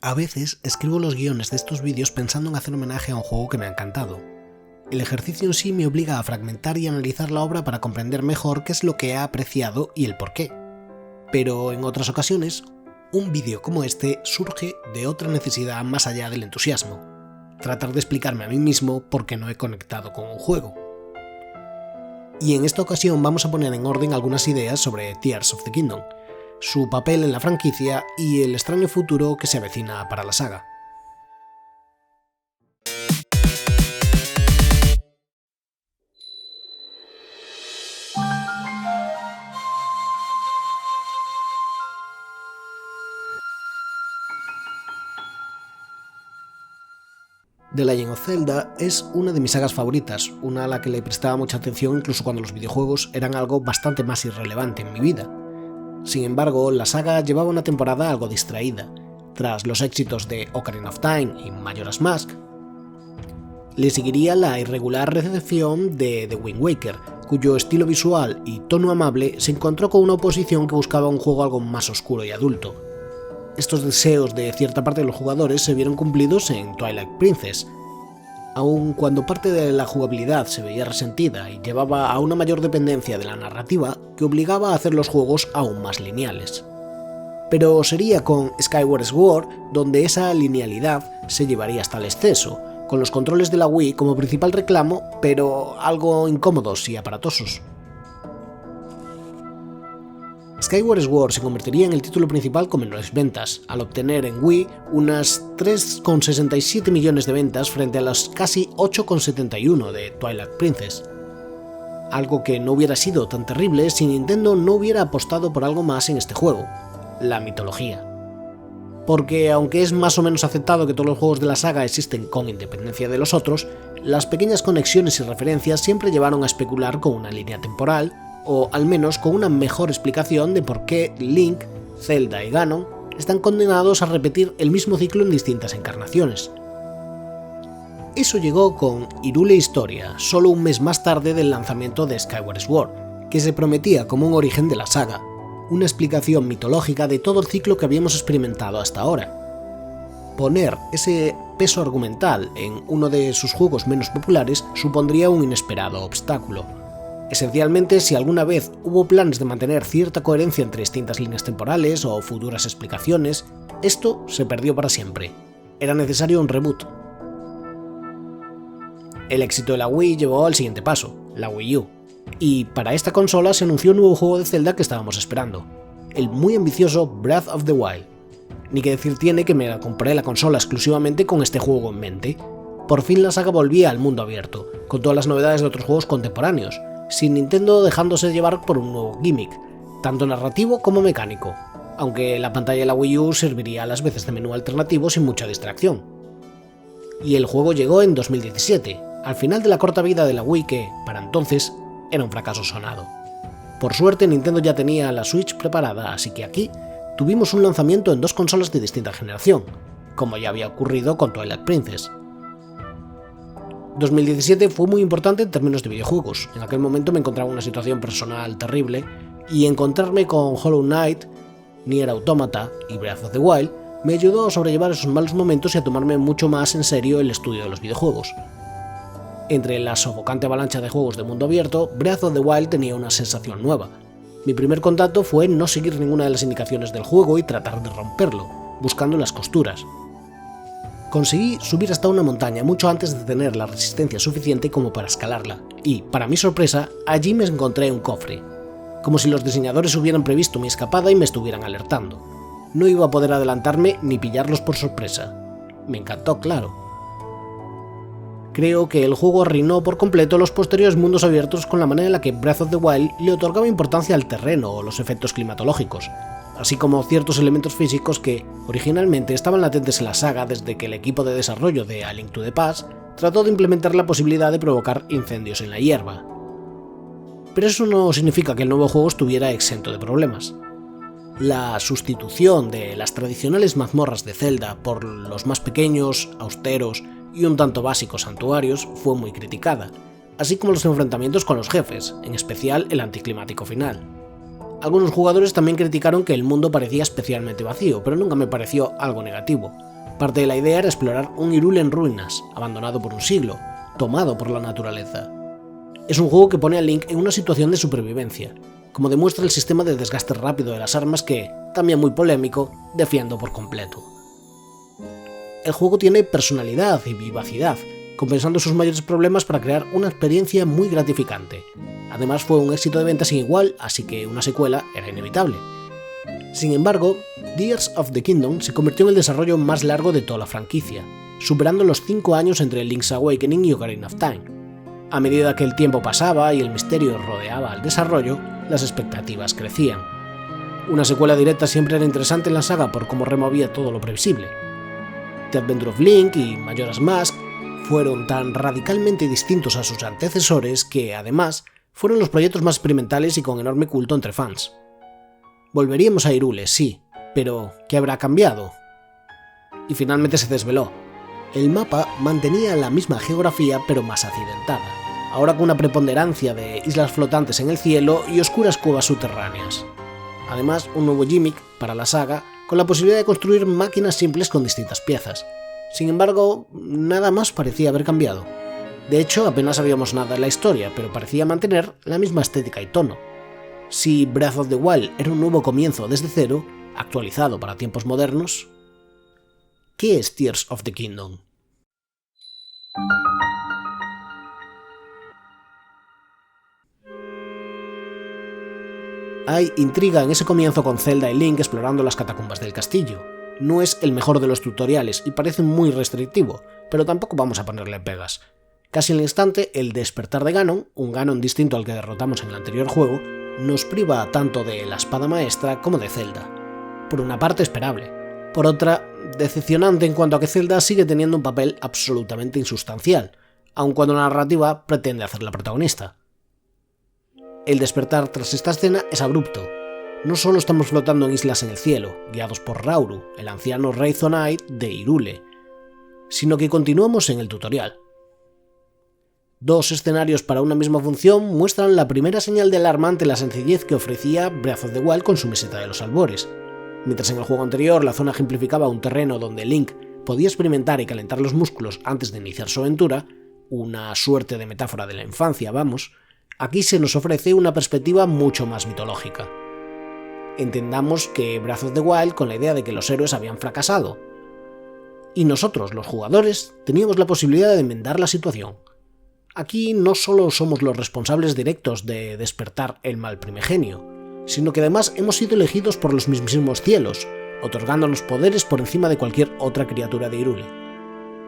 A veces escribo los guiones de estos vídeos pensando en hacer homenaje a un juego que me ha encantado. El ejercicio en sí me obliga a fragmentar y analizar la obra para comprender mejor qué es lo que he apreciado y el porqué. Pero en otras ocasiones, un vídeo como este surge de otra necesidad más allá del entusiasmo: tratar de explicarme a mí mismo por qué no he conectado con un juego. Y en esta ocasión vamos a poner en orden algunas ideas sobre Tears of the Kingdom, su papel en la franquicia y el extraño futuro que se avecina para la saga. The Legend of Zelda es una de mis sagas favoritas, una a la que le prestaba mucha atención incluso cuando los videojuegos eran algo bastante más irrelevante en mi vida. Sin embargo, la saga llevaba una temporada algo distraída. Tras los éxitos de Ocarina of Time y Majora's Mask, le seguiría la irregular recepción de The Wind Waker, cuyo estilo visual y tono amable se encontró con una oposición que buscaba un juego algo más oscuro y adulto. Estos deseos de cierta parte de los jugadores se vieron cumplidos en Twilight Princess, aun cuando parte de la jugabilidad se veía resentida y llevaba a una mayor dependencia de la narrativa que obligaba a hacer los juegos aún más lineales. Pero sería con Skyward Sword donde esa linealidad se llevaría hasta el exceso, con los controles de la Wii como principal reclamo, pero algo incómodos y aparatosos. Skyward Sword se convertiría en el título principal con menores ventas, al obtener en Wii unas 3,67 millones de ventas frente a las casi 8,71 de Twilight Princess. Algo que no hubiera sido tan terrible si Nintendo no hubiera apostado por algo más en este juego: la mitología. Porque aunque es más o menos aceptado que todos los juegos de la saga existen con independencia de los otros, las pequeñas conexiones y referencias siempre llevaron a especular con una línea temporal, o al menos con una mejor explicación de por qué Link, Zelda y Ganon están condenados a repetir el mismo ciclo en distintas encarnaciones. Eso llegó con Hyrule Historia, solo un mes más tarde del lanzamiento de Skyward Sword, que se prometía como un origen de la saga, una explicación mitológica de todo el ciclo que habíamos experimentado hasta ahora. Poner ese peso argumental en uno de sus juegos menos populares supondría un inesperado obstáculo. Esencialmente, si alguna vez hubo planes de mantener cierta coherencia entre distintas líneas temporales o futuras explicaciones, esto se perdió para siempre. Era necesario un reboot. El éxito de la Wii llevó al siguiente paso, la Wii U, y para esta consola se anunció un nuevo juego de Zelda que estábamos esperando, el muy ambicioso Breath of the Wild. Ni que decir tiene que me compré la consola exclusivamente con este juego en mente. Por fin la saga volvía al mundo abierto, con todas las novedades de otros juegos contemporáneos, sin Nintendo dejándose llevar por un nuevo gimmick, tanto narrativo como mecánico, aunque la pantalla de la Wii U serviría a las veces de menú alternativo sin mucha distracción. Y el juego llegó en 2017, al final de la corta vida de la Wii que, para entonces, era un fracaso sonado. Por suerte Nintendo ya tenía la Switch preparada, así que aquí tuvimos un lanzamiento en dos consolas de distinta generación, como ya había ocurrido con Twilight Princess. 2017 fue muy importante en términos de videojuegos. En aquel momento me encontraba en una situación personal terrible y encontrarme con Hollow Knight, Nier Automata y Breath of the Wild me ayudó a sobrellevar esos malos momentos y a tomarme mucho más en serio el estudio de los videojuegos. Entre la sofocante avalancha de juegos de mundo abierto, Breath of the Wild tenía una sensación nueva. Mi primer contacto fue no seguir ninguna de las indicaciones del juego y tratar de romperlo, buscando las costuras. Conseguí subir hasta una montaña mucho antes de tener la resistencia suficiente como para escalarla, y, para mi sorpresa, allí me encontré un cofre. Como si los diseñadores hubieran previsto mi escapada y me estuvieran alertando. No iba a poder adelantarme ni pillarlos por sorpresa. Me encantó, claro. Creo que el juego arruinó por completo los posteriores mundos abiertos con la manera en la que Breath of the Wild le otorgaba importancia al terreno o los efectos climatológicos, así como ciertos elementos físicos que, originalmente, estaban latentes en la saga desde que el equipo de desarrollo de A Link to the Past trató de implementar la posibilidad de provocar incendios en la hierba. Pero eso no significa que el nuevo juego estuviera exento de problemas. La sustitución de las tradicionales mazmorras de Zelda por los más pequeños, austeros y un tanto básicos santuarios fue muy criticada, así como los enfrentamientos con los jefes, en especial el anticlimático final. Algunos jugadores también criticaron que el mundo parecía especialmente vacío, pero nunca me pareció algo negativo. Parte de la idea era explorar un Hyrule en ruinas, abandonado por un siglo, tomado por la naturaleza. Es un juego que pone a Link en una situación de supervivencia, como demuestra el sistema de desgaste rápido de las armas que, también muy polémico, defiendo por completo. El juego tiene personalidad y vivacidad, compensando sus mayores problemas para crear una experiencia muy gratificante. Además fue un éxito de venta sin igual, así que una secuela era inevitable. Sin embargo, Tears of the Kingdom se convirtió en el desarrollo más largo de toda la franquicia, superando los 5 años entre Link's Awakening y Ocarina of Time. A medida que el tiempo pasaba y el misterio rodeaba al desarrollo, las expectativas crecían. Una secuela directa siempre era interesante en la saga por cómo removía todo lo previsible. The Adventure of Link y Majora's Mask fueron tan radicalmente distintos a sus antecesores que, además, fueron los proyectos más experimentales y con enorme culto entre fans. Volveríamos a Hyrule, sí, pero ¿qué habrá cambiado? Y finalmente se desveló. El mapa mantenía la misma geografía pero más accidentada, ahora con una preponderancia de islas flotantes en el cielo y oscuras cuevas subterráneas. Además, un nuevo gimmick para la saga, con la posibilidad de construir máquinas simples con distintas piezas. Sin embargo, nada más parecía haber cambiado. De hecho, apenas sabíamos nada de la historia, pero parecía mantener la misma estética y tono. Si Breath of the Wild era un nuevo comienzo desde cero, actualizado para tiempos modernos, ¿qué es Tears of the Kingdom? Hay intriga en ese comienzo con Zelda y Link explorando las catacumbas del castillo. No es el mejor de los tutoriales y parece muy restrictivo, pero tampoco vamos a ponerle pegas. Casi al instante, el despertar de Ganon, un Ganon distinto al que derrotamos en el anterior juego, nos priva tanto de la espada maestra como de Zelda. Por una parte esperable, por otra decepcionante en cuanto a que Zelda sigue teniendo un papel absolutamente insustancial, aun cuando la narrativa pretende hacerla protagonista. El despertar tras esta escena es abrupto. No solo estamos flotando en islas en el cielo, guiados por Rauru, el anciano rey Zonai de Hyrule, sino que continuamos en el tutorial. 2 escenarios para una misma función muestran la primera señal de alarma ante la sencillez que ofrecía Breath of the Wild con su meseta de los albores. Mientras en el juego anterior la zona ejemplificaba un terreno donde Link podía experimentar y calentar los músculos antes de iniciar su aventura, una suerte de metáfora de la infancia, vamos, aquí se nos ofrece una perspectiva mucho más mitológica. Entendamos que Breath of the Wild con la idea de que los héroes habían fracasado. Y nosotros, los jugadores, teníamos la posibilidad de enmendar la situación. Aquí no solo somos los responsables directos de despertar el mal primigenio, sino que además hemos sido elegidos por los mismísimos cielos, otorgándonos poderes por encima de cualquier otra criatura de Hyrule.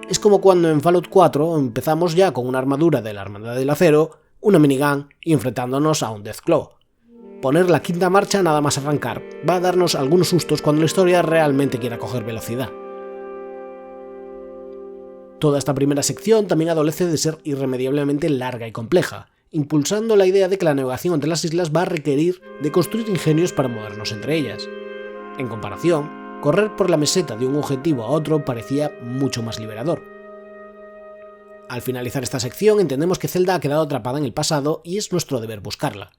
Es como cuando en Fallout 4 empezamos ya con una armadura de la Hermandad del Acero, una minigun y enfrentándonos a un Deathclaw. Poner la quinta marcha nada más arrancar va a darnos algunos sustos cuando la historia realmente quiera coger velocidad. Toda esta primera sección también adolece de ser irremediablemente larga y compleja, impulsando la idea de que la navegación entre las islas va a requerir de construir ingenios para movernos entre ellas. En comparación, correr por la meseta de un objetivo a otro parecía mucho más liberador. Al finalizar esta sección entendemos que Zelda ha quedado atrapada en el pasado y es nuestro deber buscarla.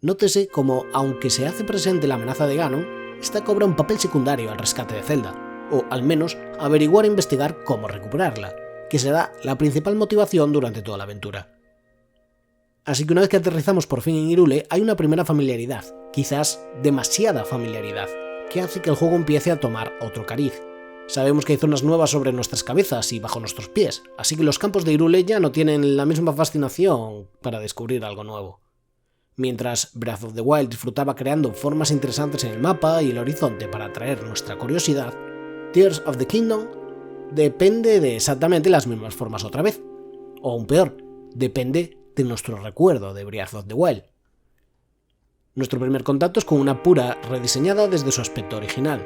Nótese como, aunque se hace presente la amenaza de Ganon, esta cobra un papel secundario al rescate de Zelda, o al menos averiguar e investigar cómo recuperarla, que será la principal motivación durante toda la aventura. Así que una vez que aterrizamos por fin en Hyrule, hay una primera familiaridad, quizás demasiada familiaridad, que hace que el juego empiece a tomar otro cariz. Sabemos que hay zonas nuevas sobre nuestras cabezas y bajo nuestros pies, así que los campos de Hyrule ya no tienen la misma fascinación para descubrir algo nuevo. Mientras Breath of the Wild disfrutaba creando formas interesantes en el mapa y el horizonte para atraer nuestra curiosidad, Tears of the Kingdom depende de exactamente las mismas formas otra vez. O aún peor, depende de nuestro recuerdo de Breath of the Wild. Nuestro primer contacto es con una pura rediseñada desde su aspecto original.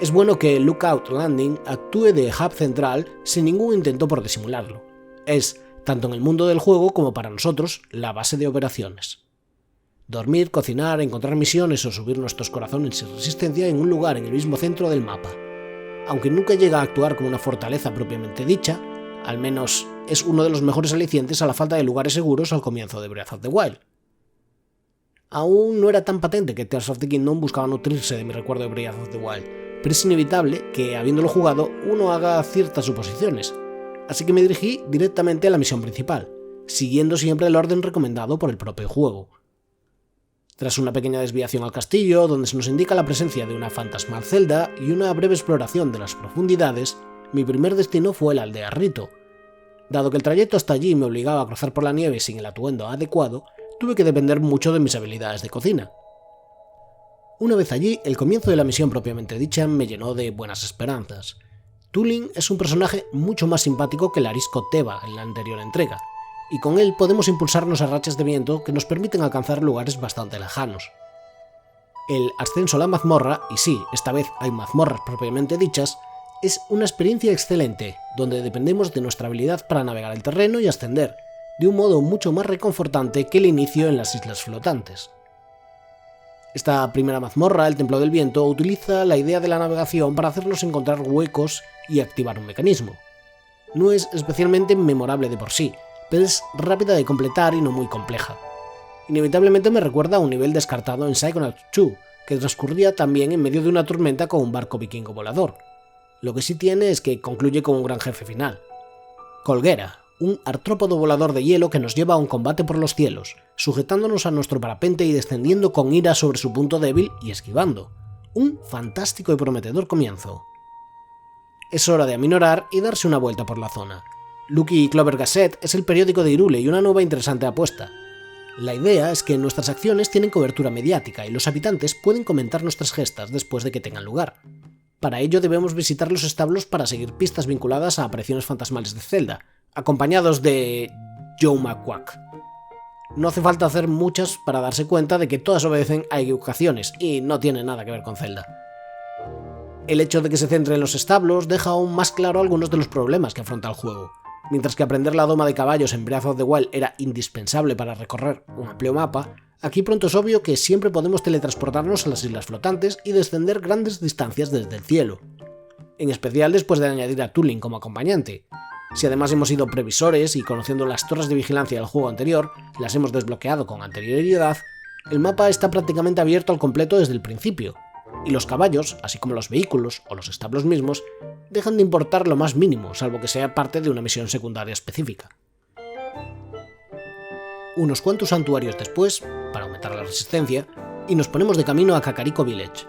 Es bueno que Lookout Landing actúe de hub central sin ningún intento por disimularlo. Es, tanto en el mundo del juego como para nosotros, la base de operaciones. Dormir, cocinar, encontrar misiones o subir nuestros corazones sin resistencia en un lugar en el mismo centro del mapa. Aunque nunca llega a actuar como una fortaleza propiamente dicha, al menos es uno de los mejores alicientes a la falta de lugares seguros al comienzo de Breath of the Wild. Aún no era tan patente que Tears of the Kingdom buscaba nutrirse de mi recuerdo de Breath of the Wild, pero es inevitable que, habiéndolo jugado, uno haga ciertas suposiciones, así que me dirigí directamente a la misión principal, siguiendo siempre el orden recomendado por el propio juego. Tras una pequeña desviación al castillo, donde se nos indica la presencia de una fantasmal celda y una breve exploración de las profundidades, mi primer destino fue la aldea Rito. Dado que el trayecto hasta allí me obligaba a cruzar por la nieve sin el atuendo adecuado, tuve que depender mucho de mis habilidades de cocina. Una vez allí, el comienzo de la misión propiamente dicha me llenó de buenas esperanzas. Tulin es un personaje mucho más simpático que el arisco Teba en la anterior entrega, y con él podemos impulsarnos a rachas de viento que nos permiten alcanzar lugares bastante lejanos. El ascenso a la mazmorra, y sí, esta vez hay mazmorras propiamente dichas, es una experiencia excelente, donde dependemos de nuestra habilidad para navegar el terreno y ascender, de un modo mucho más reconfortante que el inicio en las islas flotantes. Esta primera mazmorra, el Templo del Viento, utiliza la idea de la navegación para hacernos encontrar huecos y activar un mecanismo. No es especialmente memorable de por sí, pero es rápida de completar y no muy compleja. Inevitablemente me recuerda a un nivel descartado en Psychonauts 2, que transcurría también en medio de una tormenta con un barco vikingo volador. Lo que sí tiene es que concluye con un gran jefe final. Colguera, un artrópodo volador de hielo que nos lleva a un combate por los cielos, sujetándonos a nuestro parapente y descendiendo con ira sobre su punto débil y esquivando. Un fantástico y prometedor comienzo. Es hora de aminorar y darse una vuelta por la zona. Lucky Clover Gazette es el periódico de Hyrule y una nueva e interesante apuesta. La idea es que nuestras acciones tienen cobertura mediática y los habitantes pueden comentar nuestras gestas después de que tengan lugar. Para ello debemos visitar los establos para seguir pistas vinculadas a apariciones fantasmales de Zelda, acompañados de Joe McQuack. No hace falta hacer muchas para darse cuenta de que todas obedecen a equivocaciones y no tienen nada que ver con Zelda. El hecho de que se centre en los establos deja aún más claro algunos de los problemas que afronta el juego. Mientras que aprender la doma de caballos en Breath of the Wild era indispensable para recorrer un amplio mapa, aquí pronto es obvio que siempre podemos teletransportarnos a las islas flotantes y descender grandes distancias desde el cielo. En especial después de añadir a Tulin como acompañante. Si además hemos sido previsores y conociendo las torres de vigilancia del juego anterior, las hemos desbloqueado con anterioridad, el mapa está prácticamente abierto al completo desde el principio, y los caballos, así como los vehículos o los establos mismos, dejan de importar lo más mínimo, salvo que sea parte de una misión secundaria específica. Unos cuantos santuarios después, para aumentar la resistencia, y nos ponemos de camino a Kakariko Village.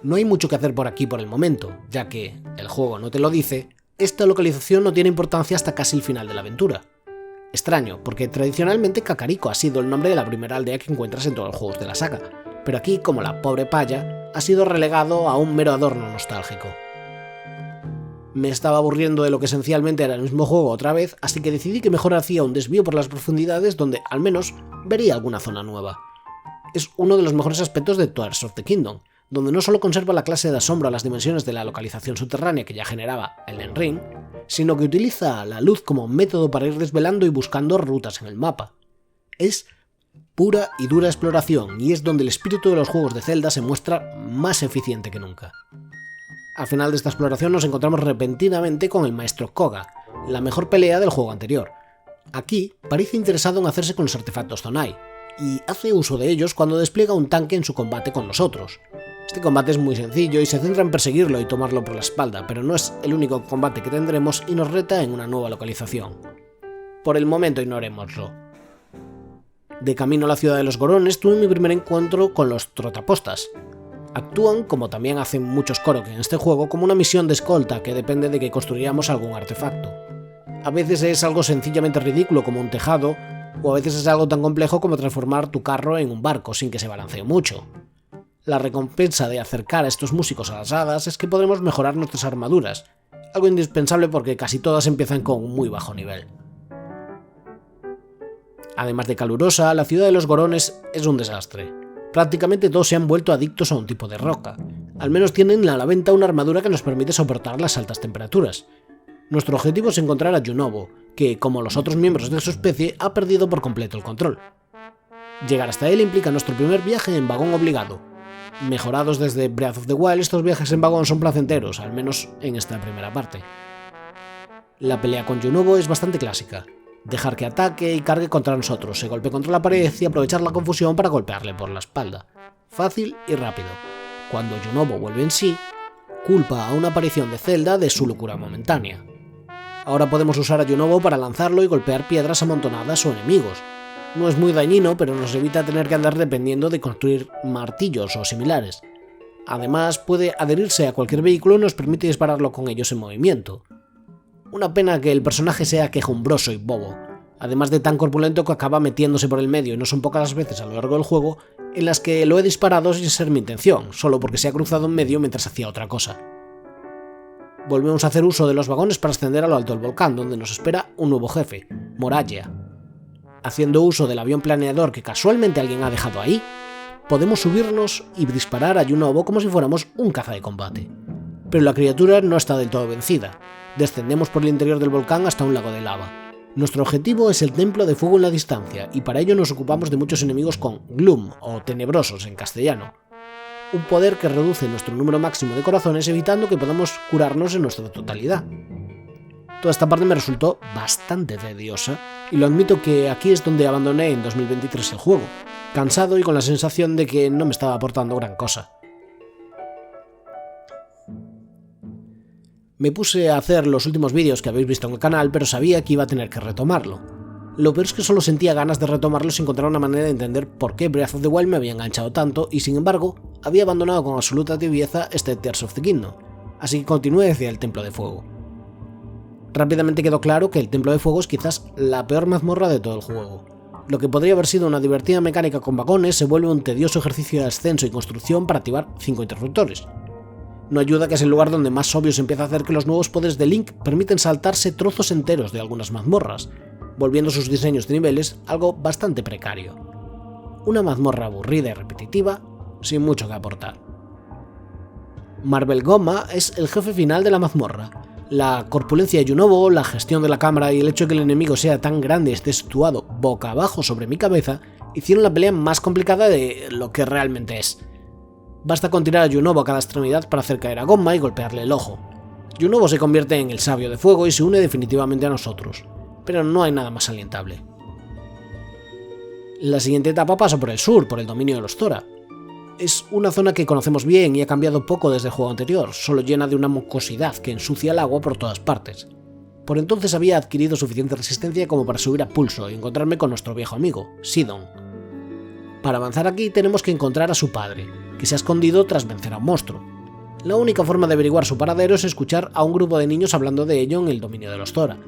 No hay mucho que hacer por aquí por el momento, ya que, el juego no te lo dice, esta localización no tiene importancia hasta casi el final de la aventura. Extraño, porque tradicionalmente Kakariko ha sido el nombre de la primera aldea que encuentras en todos los juegos de la saga, pero aquí, como la pobre paya, ha sido relegado a un mero adorno nostálgico. Me estaba aburriendo de lo que esencialmente era el mismo juego otra vez, así que decidí que mejor hacía un desvío por las profundidades donde, al menos, vería alguna zona nueva. Es uno de los mejores aspectos de Tears of the Kingdom, donde no solo conserva la clase de asombro a las dimensiones de la localización subterránea que ya generaba Elden Ring, sino que utiliza la luz como método para ir desvelando y buscando rutas en el mapa. Es pura y dura exploración y es donde el espíritu de los juegos de Zelda se muestra más eficiente que nunca. Al final de esta exploración nos encontramos repentinamente con el maestro Koga, la mejor pelea del juego anterior. Aquí parece interesado en hacerse con los artefactos Zonai, y hace uso de ellos cuando despliega un tanque en su combate con nosotros. Este combate es muy sencillo y se centra en perseguirlo y tomarlo por la espalda, pero no es el único combate que tendremos y nos reta en una nueva localización. Por el momento ignorémoslo. De camino a la ciudad de los Gorones tuve mi primer encuentro con los Trotapostas. Actúan, como también hacen muchos Korok en este juego, como una misión de escolta que depende de que construyamos algún artefacto. A veces es algo sencillamente ridículo como un tejado, o a veces es algo tan complejo como transformar tu carro en un barco sin que se balancee mucho. La recompensa de acercar a estos músicos a las hadas es que podremos mejorar nuestras armaduras, algo indispensable porque casi todas empiezan con un muy bajo nivel. Además de calurosa, la ciudad de los Gorones es un desastre. Prácticamente todos se han vuelto adictos a un tipo de roca. Al menos tienen a la venta una armadura que nos permite soportar las altas temperaturas. Nuestro objetivo es encontrar a Junobo, que, como los otros miembros de su especie, ha perdido por completo el control. Llegar hasta él implica nuestro primer viaje en vagón obligado. Mejorados desde Breath of the Wild, estos viajes en vagón son placenteros, al menos en esta primera parte. La pelea con Junobo es bastante clásica. Dejar que ataque y cargue contra nosotros, se golpee contra la pared y aprovechar la confusión para golpearle por la espalda. Fácil y rápido. Cuando Junobo vuelve en sí, culpa a una aparición de Zelda de su locura momentánea. Ahora podemos usar a Yunobo para lanzarlo y golpear piedras amontonadas o enemigos. No es muy dañino, pero nos evita tener que andar dependiendo de construir martillos o similares. Además, puede adherirse a cualquier vehículo y nos permite dispararlo con ellos en movimiento. Una pena que el personaje sea quejumbroso y bobo, además de tan corpulento que acaba metiéndose por el medio, y no son pocas las veces a lo largo del juego en las que lo he disparado sin ser mi intención, solo porque se ha cruzado en medio mientras hacía otra cosa. Volvemos a hacer uso de los vagones para ascender a lo alto del volcán, donde nos espera un nuevo jefe, Moralla. Haciendo uso del avión planeador que casualmente alguien ha dejado ahí, podemos subirnos y disparar a Yunobo como si fuéramos un caza de combate. Pero la criatura no está del todo vencida. Descendemos por el interior del volcán hasta un lago de lava. Nuestro objetivo es el Templo de Fuego en la distancia, y para ello nos ocupamos de muchos enemigos con Gloom, o Tenebrosos en castellano. Un poder que reduce nuestro número máximo de corazones, evitando que podamos curarnos en nuestra totalidad. Toda esta parte me resultó bastante tediosa, y lo admito que aquí es donde abandoné en 2023 el juego, cansado y con la sensación de que no me estaba aportando gran cosa. Me puse a hacer los últimos vídeos que habéis visto en el canal, pero sabía que iba a tener que retomarlo. Lo peor es que solo sentía ganas de retomarlo sin encontrar una manera de entender por qué Breath of the Wild me había enganchado tanto, y sin embargo, había abandonado con absoluta tibieza este Tears of the Kingdom, así que continué hacia el Templo de Fuego. Rápidamente quedó claro que el Templo de Fuego es quizás la peor mazmorra de todo el juego. Lo que podría haber sido una divertida mecánica con vagones se vuelve un tedioso ejercicio de ascenso y construcción para activar 5 interruptores. No ayuda que es el lugar donde más obvio se empieza a hacer que los nuevos poderes de Link permiten saltarse trozos enteros de algunas mazmorras, volviendo sus diseños de niveles algo bastante precario. Una mazmorra aburrida y repetitiva, sin mucho que aportar. Marvel Goma es el jefe final de la mazmorra. La corpulencia de Yunobo, la gestión de la cámara y el hecho de que el enemigo sea tan grande y esté situado boca abajo sobre mi cabeza hicieron la pelea más complicada de lo que realmente es. Basta con tirar a Yunobo a cada extremidad para hacer caer a Goma y golpearle el ojo. Yunobo se convierte en el sabio de fuego y se une definitivamente a nosotros, pero no hay nada más alentable. La siguiente etapa pasa por el sur, por el dominio de los Zora. Es una zona que conocemos bien y ha cambiado poco desde el juego anterior, solo llena de una mucosidad que ensucia el agua por todas partes. Por entonces había adquirido suficiente resistencia como para subir a pulso y encontrarme con nuestro viejo amigo, Sidon. Para avanzar aquí tenemos que encontrar a su padre, que se ha escondido tras vencer a un monstruo. La única forma de averiguar su paradero es escuchar a un grupo de niños hablando de ello en el dominio de los Zora,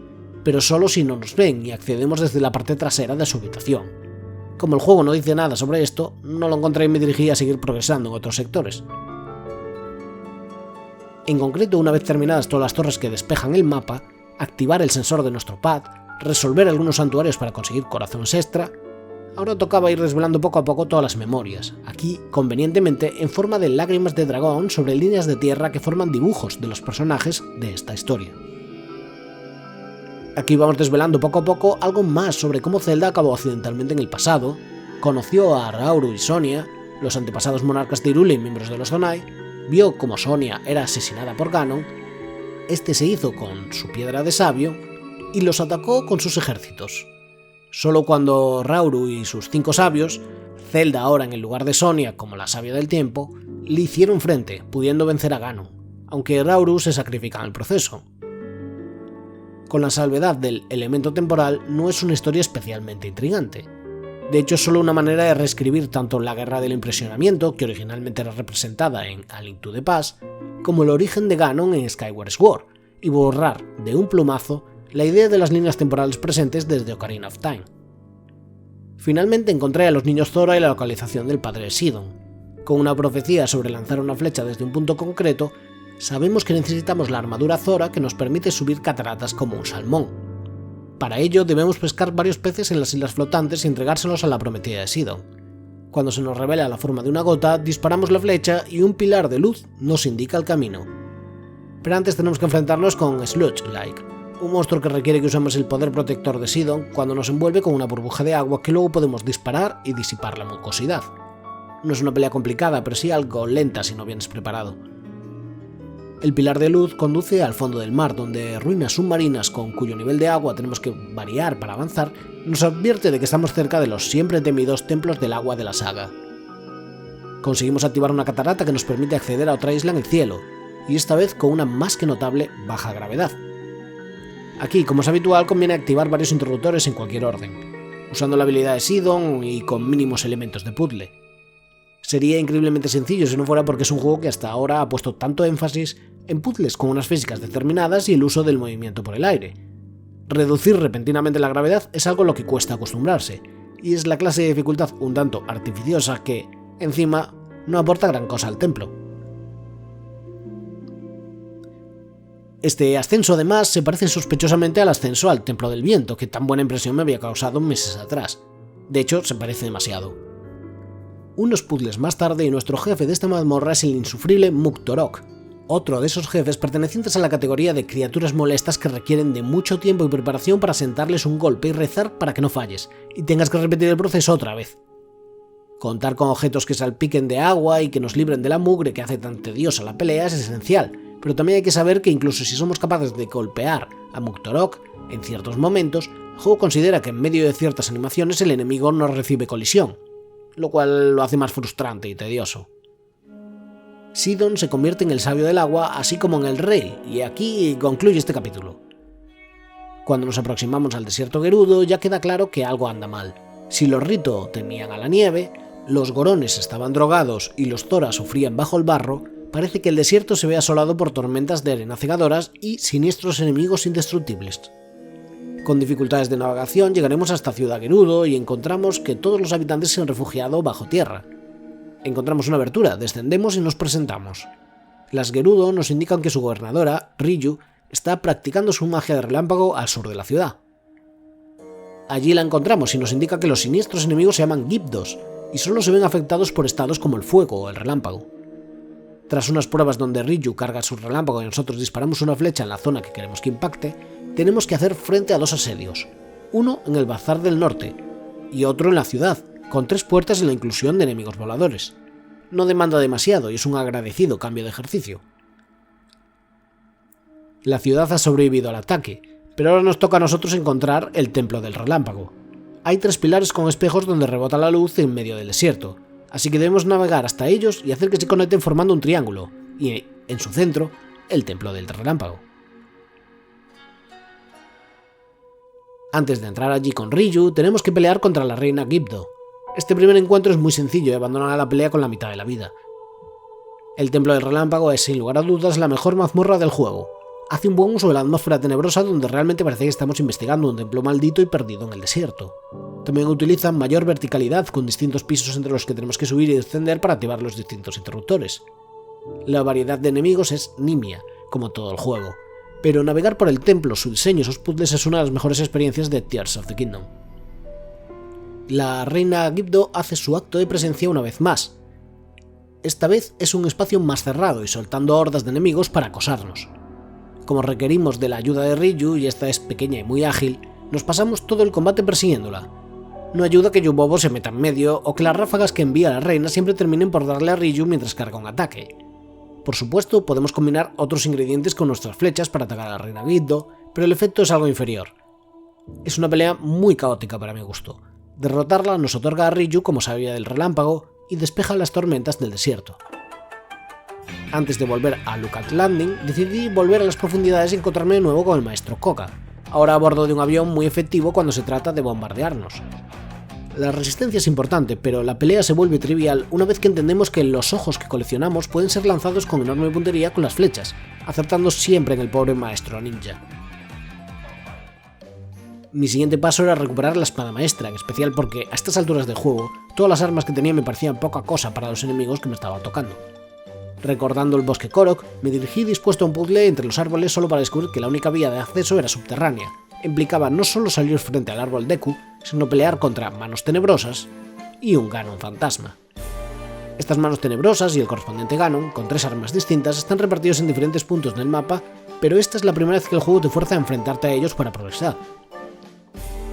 pero solo si no nos ven y accedemos desde la parte trasera de su habitación. Como el juego no dice nada sobre esto, no lo encontré y me dirigí a seguir progresando en otros sectores. En concreto, una vez terminadas todas las torres que despejan el mapa, activar el sensor de nuestro pad, resolver algunos santuarios para conseguir corazones extra, ahora tocaba ir desvelando poco a poco todas las memorias, aquí convenientemente en forma de lágrimas de dragón sobre líneas de tierra que forman dibujos de los personajes de esta historia. Aquí vamos desvelando poco a poco algo más sobre cómo Zelda acabó accidentalmente en el pasado, conoció a Rauru y Sonia, los antepasados monarcas de Hyrule y miembros de los Zonai, vio cómo Sonia era asesinada por Ganon, este se hizo con su piedra de sabio y los atacó con sus ejércitos. Solo cuando Rauru y sus 5 sabios, Zelda ahora en el lugar de Sonia como la sabia del tiempo, le hicieron frente, pudiendo vencer a Ganon, aunque Rauru se sacrifica en el proceso. Con la salvedad del elemento temporal, no es una historia especialmente intrigante. De hecho, es solo una manera de reescribir tanto la Guerra del Impresionamiento, que originalmente era representada en A Link to the Past, como el origen de Ganon en Skyward Sword, y borrar de un plumazo la idea de las líneas temporales presentes desde Ocarina of Time. Finalmente encontré a los niños Zora y la localización del padre de Sidon. Con una profecía sobre lanzar una flecha desde un punto concreto, sabemos que necesitamos la armadura Zora que nos permite subir cataratas como un salmón. Para ello debemos pescar varios peces en las islas flotantes y entregárselos a la prometida de Sidon. Cuando se nos revela la forma de una gota, disparamos la flecha y un pilar de luz nos indica el camino. Pero antes tenemos que enfrentarnos con Sludge-like, un monstruo que requiere que usemos el poder protector de Sidon cuando nos envuelve con una burbuja de agua que luego podemos disparar y disipar la mucosidad. No es una pelea complicada, pero sí algo lenta si no vienes preparado. El pilar de luz conduce al fondo del mar, donde ruinas submarinas con cuyo nivel de agua tenemos que variar para avanzar, nos advierte de que estamos cerca de los siempre temidos templos del agua de la saga. Conseguimos activar una catarata que nos permite acceder a otra isla en el cielo, y esta vez con una más que notable baja gravedad. Aquí, como es habitual, conviene activar varios interruptores en cualquier orden, usando la habilidad de Sidon y con mínimos elementos de puzzle. Sería increíblemente sencillo si no fuera porque es un juego que hasta ahora ha puesto tanto énfasis en puzzles con unas físicas determinadas y el uso del movimiento por el aire. Reducir repentinamente la gravedad es algo a lo que cuesta acostumbrarse, y es la clase de dificultad un tanto artificiosa que, encima, no aporta gran cosa al templo. Este ascenso además se parece sospechosamente al ascenso al Templo del Viento, que tan buena impresión me había causado meses atrás. De hecho, se parece demasiado. Unos puzzles más tarde y nuestro jefe de esta mazmorra es el insufrible Muktorok, otro de esos jefes pertenecientes a la categoría de criaturas molestas que requieren de mucho tiempo y preparación para sentarles un golpe y rezar para que no falles, y tengas que repetir el proceso otra vez. Contar con objetos que salpiquen de agua y que nos libren de la mugre que hace tan tediosa la pelea es esencial, pero también hay que saber que incluso si somos capaces de golpear a Muktorok en ciertos momentos, el juego considera que en medio de ciertas animaciones el enemigo no recibe colisión, lo cual lo hace más frustrante y tedioso. Sidon se convierte en el sabio del agua, así como en el rey, y aquí concluye este capítulo. Cuando nos aproximamos al desierto Gerudo ya queda claro que algo anda mal. Si los Rito temían a la nieve, los Gorones estaban drogados y los Zora sufrían bajo el barro, parece que el desierto se ve asolado por tormentas de arena cegadoras y siniestros enemigos indestructibles. Con dificultades de navegación llegaremos hasta Ciudad Gerudo y encontramos que todos los habitantes se han refugiado bajo tierra. Encontramos una abertura, descendemos y nos presentamos. Las Gerudo nos indican que su gobernadora, Riju, está practicando su magia de relámpago al sur de la ciudad. Allí la encontramos y nos indica que los siniestros enemigos se llaman Gibdos y solo se ven afectados por estados como el fuego o el relámpago. Tras unas pruebas donde Riju carga su relámpago y nosotros disparamos una flecha en la zona que queremos que impacte, tenemos que hacer frente a dos asedios, uno en el Bazar del Norte y otro en la ciudad, con 3 puertas y la inclusión de enemigos voladores. No demanda demasiado y es un agradecido cambio de ejercicio. La ciudad ha sobrevivido al ataque, pero ahora nos toca a nosotros encontrar el Templo del Relámpago. Hay 3 pilares con espejos donde rebota la luz en medio del desierto, así que debemos navegar hasta ellos y hacer que se conecten formando un triángulo, y en su centro, el Templo del Relámpago. Antes de entrar allí con Riju, tenemos que pelear contra la reina Gibdo. Este primer encuentro es muy sencillo y abandonará la pelea con la mitad de la vida. El Templo del Relámpago es sin lugar a dudas la mejor mazmorra del juego. Hace un buen uso de la atmósfera tenebrosa donde realmente parece que estamos investigando un templo maldito y perdido en el desierto. También utiliza mayor verticalidad con distintos pisos entre los que tenemos que subir y descender para activar los distintos interruptores. La variedad de enemigos es nimia, como todo el juego, pero navegar por el templo, su diseño y sus puzzles es una de las mejores experiencias de Tears of the Kingdom. La reina Gibdo hace su acto de presencia una vez más. Esta vez es un espacio más cerrado y soltando hordas de enemigos para acosarnos. Como requerimos de la ayuda de Riju y esta es pequeña y muy ágil, nos pasamos todo el combate persiguiéndola. No ayuda que Yubobo se meta en medio o que las ráfagas que envía la reina siempre terminen por darle a Riju mientras carga un ataque. Por supuesto, podemos combinar otros ingredientes con nuestras flechas para atacar a la reina Gibdo, pero el efecto es algo inferior. Es una pelea muy caótica para mi gusto. Derrotarla nos otorga a Riju como sabia del relámpago y despeja las tormentas del desierto. Antes de volver a Lookout Landing, decidí volver a las profundidades y encontrarme de nuevo con el maestro Koka, ahora a bordo de un avión muy efectivo cuando se trata de bombardearnos. La resistencia es importante, pero la pelea se vuelve trivial una vez que entendemos que los ojos que coleccionamos pueden ser lanzados con enorme puntería con las flechas, acertando siempre en el pobre maestro ninja. Mi siguiente paso era recuperar la espada maestra, en especial porque a estas alturas del juego todas las armas que tenía me parecían poca cosa para los enemigos que me estaban tocando. Recordando el bosque Korok, me dirigí dispuesto a un puzzle entre los árboles solo para descubrir que la única vía de acceso era subterránea. Implicaba no solo salir frente al árbol Deku, sino pelear contra manos tenebrosas y un Ganon fantasma. Estas manos tenebrosas y el correspondiente Ganon, con 3 armas distintas, están repartidos en diferentes puntos del mapa, pero esta es la primera vez que el juego te fuerza a enfrentarte a ellos para progresar.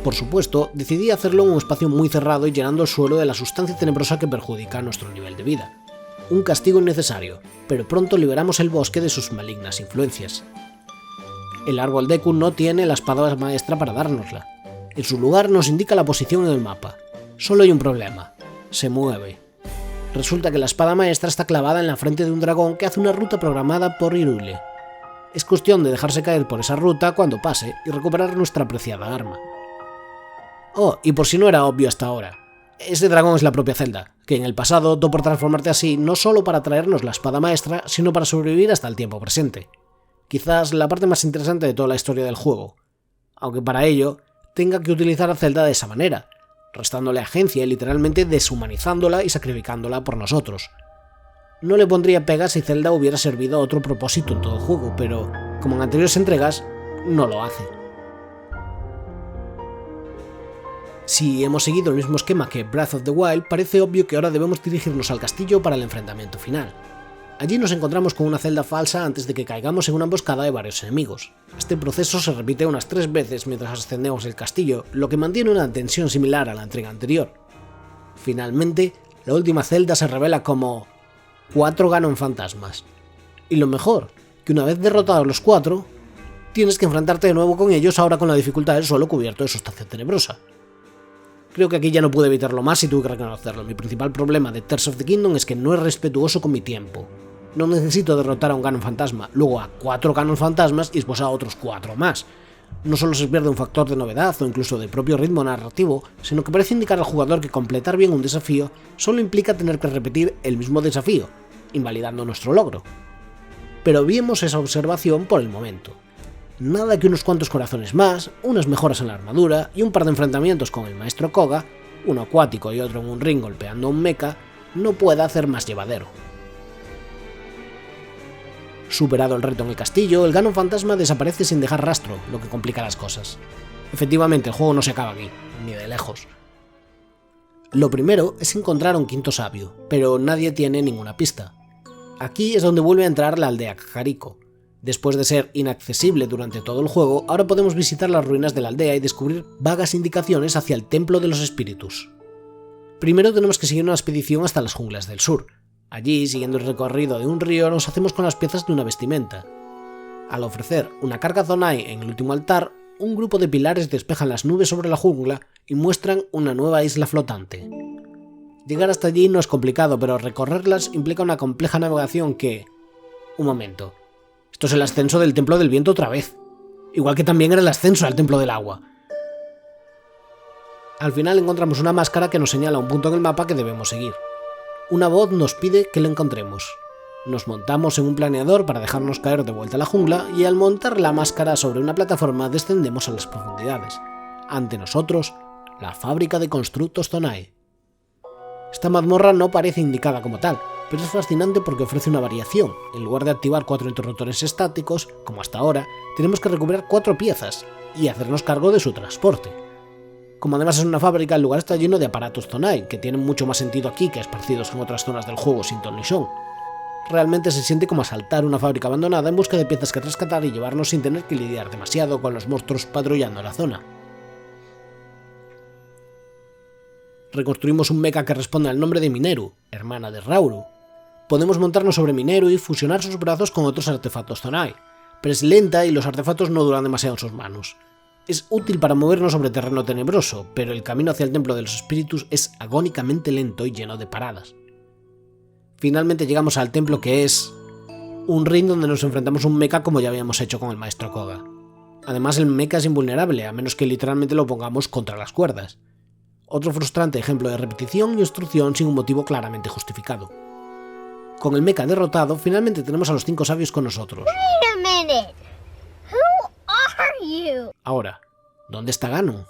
Por supuesto, decidí hacerlo en un espacio muy cerrado y llenando el suelo de la sustancia tenebrosa que perjudica nuestro nivel de vida. Un castigo innecesario, pero pronto liberamos el bosque de sus malignas influencias. El árbol Deku no tiene la espada maestra para dárnosla. En su lugar nos indica la posición en el mapa. Solo hay un problema: se mueve. Resulta que la espada maestra está clavada en la frente de un dragón que hace una ruta programada por Hyrule. Es cuestión de dejarse caer por esa ruta cuando pase y recuperar nuestra apreciada arma. Oh, y por si no era obvio hasta ahora, ese dragón es la propia Zelda, que en el pasado optó por transformarte así no solo para traernos la espada maestra, sino para sobrevivir hasta el tiempo presente. Quizás la parte más interesante de toda la historia del juego, aunque para ello tenga que utilizar a Zelda de esa manera, restándole agencia y literalmente deshumanizándola y sacrificándola por nosotros. No le pondría pega si Zelda hubiera servido a otro propósito en todo el juego, pero como en anteriores entregas, no lo hace. Si hemos seguido el mismo esquema que Breath of the Wild, parece obvio que ahora debemos dirigirnos al castillo para el enfrentamiento final. Allí nos encontramos con una celda falsa antes de que caigamos en una emboscada de varios enemigos. Este proceso se repite unas 3 veces mientras ascendemos el castillo, lo que mantiene una tensión similar a la entrega anterior. Finalmente, la última celda se revela como 4 Ganon fantasmas. Y lo mejor, que una vez derrotados los 4, tienes que enfrentarte de nuevo con ellos ahora con la dificultad del suelo cubierto de sustancia tenebrosa. Creo que aquí ya no pude evitarlo más y tuve que reconocerlo. Mi principal problema de Tears of the Kingdom es que no es respetuoso con mi tiempo. No necesito derrotar a un Ganon fantasma, luego a 4 Ganon fantasmas y después a otros 4 más. No solo se pierde un factor de novedad o incluso de propio ritmo narrativo, sino que parece indicar al jugador que completar bien un desafío solo implica tener que repetir el mismo desafío, invalidando nuestro logro. Pero viemos esa observación por el momento. Nada que unos cuantos corazones más, unas mejoras en la armadura y un par de enfrentamientos con el maestro Koga, uno acuático y otro en un ring golpeando a un mecha, no pueda hacer más llevadero. Superado el reto en el castillo, el Ganon fantasma desaparece sin dejar rastro, lo que complica las cosas. Efectivamente, el juego no se acaba aquí, ni de lejos. Lo primero es encontrar a un quinto sabio, pero nadie tiene ninguna pista. Aquí es donde vuelve a entrar la aldea Kakariko. Después de ser inaccesible durante todo el juego, ahora podemos visitar las ruinas de la aldea y descubrir vagas indicaciones hacia el Templo de los Espíritus. Primero tenemos que seguir una expedición hasta las junglas del sur. Allí, siguiendo el recorrido de un río, nos hacemos con las piezas de una vestimenta. Al ofrecer una carga Zonai en el último altar, un grupo de pilares despejan las nubes sobre la jungla y muestran una nueva isla flotante. Llegar hasta allí no es complicado, pero recorrerlas implica una compleja navegación que... Un momento. Esto es el ascenso del Templo del Viento otra vez. Igual que también era el ascenso al Templo del Agua. Al final encontramos una máscara que nos señala un punto en el mapa que debemos seguir. Una voz nos pide que lo encontremos. Nos montamos en un planeador para dejarnos caer de vuelta a la jungla y al montar la máscara sobre una plataforma descendemos a las profundidades. Ante nosotros, la fábrica de constructos Zonai. Esta mazmorra no parece indicada como tal, pero es fascinante porque ofrece una variación. En lugar de activar 4 interruptores estáticos, como hasta ahora, tenemos que recuperar 4 piezas y hacernos cargo de su transporte. Como además es una fábrica, el lugar está lleno de aparatos Zonai, que tienen mucho más sentido aquí que esparcidos en otras zonas del juego sin ton ni son. Realmente se siente como asaltar una fábrica abandonada en busca de piezas que rescatar y llevarnos sin tener que lidiar demasiado con los monstruos patrullando la zona. Reconstruimos un mecha que responde al nombre de Mineru, hermana de Rauru. Podemos montarnos sobre Mineru y fusionar sus brazos con otros artefactos Zonai, pero es lenta y los artefactos no duran demasiado en sus manos. Es útil para movernos sobre terreno tenebroso, pero el camino hacia el Templo de los Espíritus es agónicamente lento y lleno de paradas. Finalmente llegamos al templo, que es un ring donde nos enfrentamos a un mecha como ya habíamos hecho con el maestro Koga. Además, el mecha es invulnerable, a menos que literalmente lo pongamos contra las cuerdas. Otro frustrante ejemplo de repetición y obstrucción sin un motivo claramente justificado. Con el mecha derrotado, finalmente tenemos a los 5 sabios con nosotros. Ahora, ¿dónde está Ganon?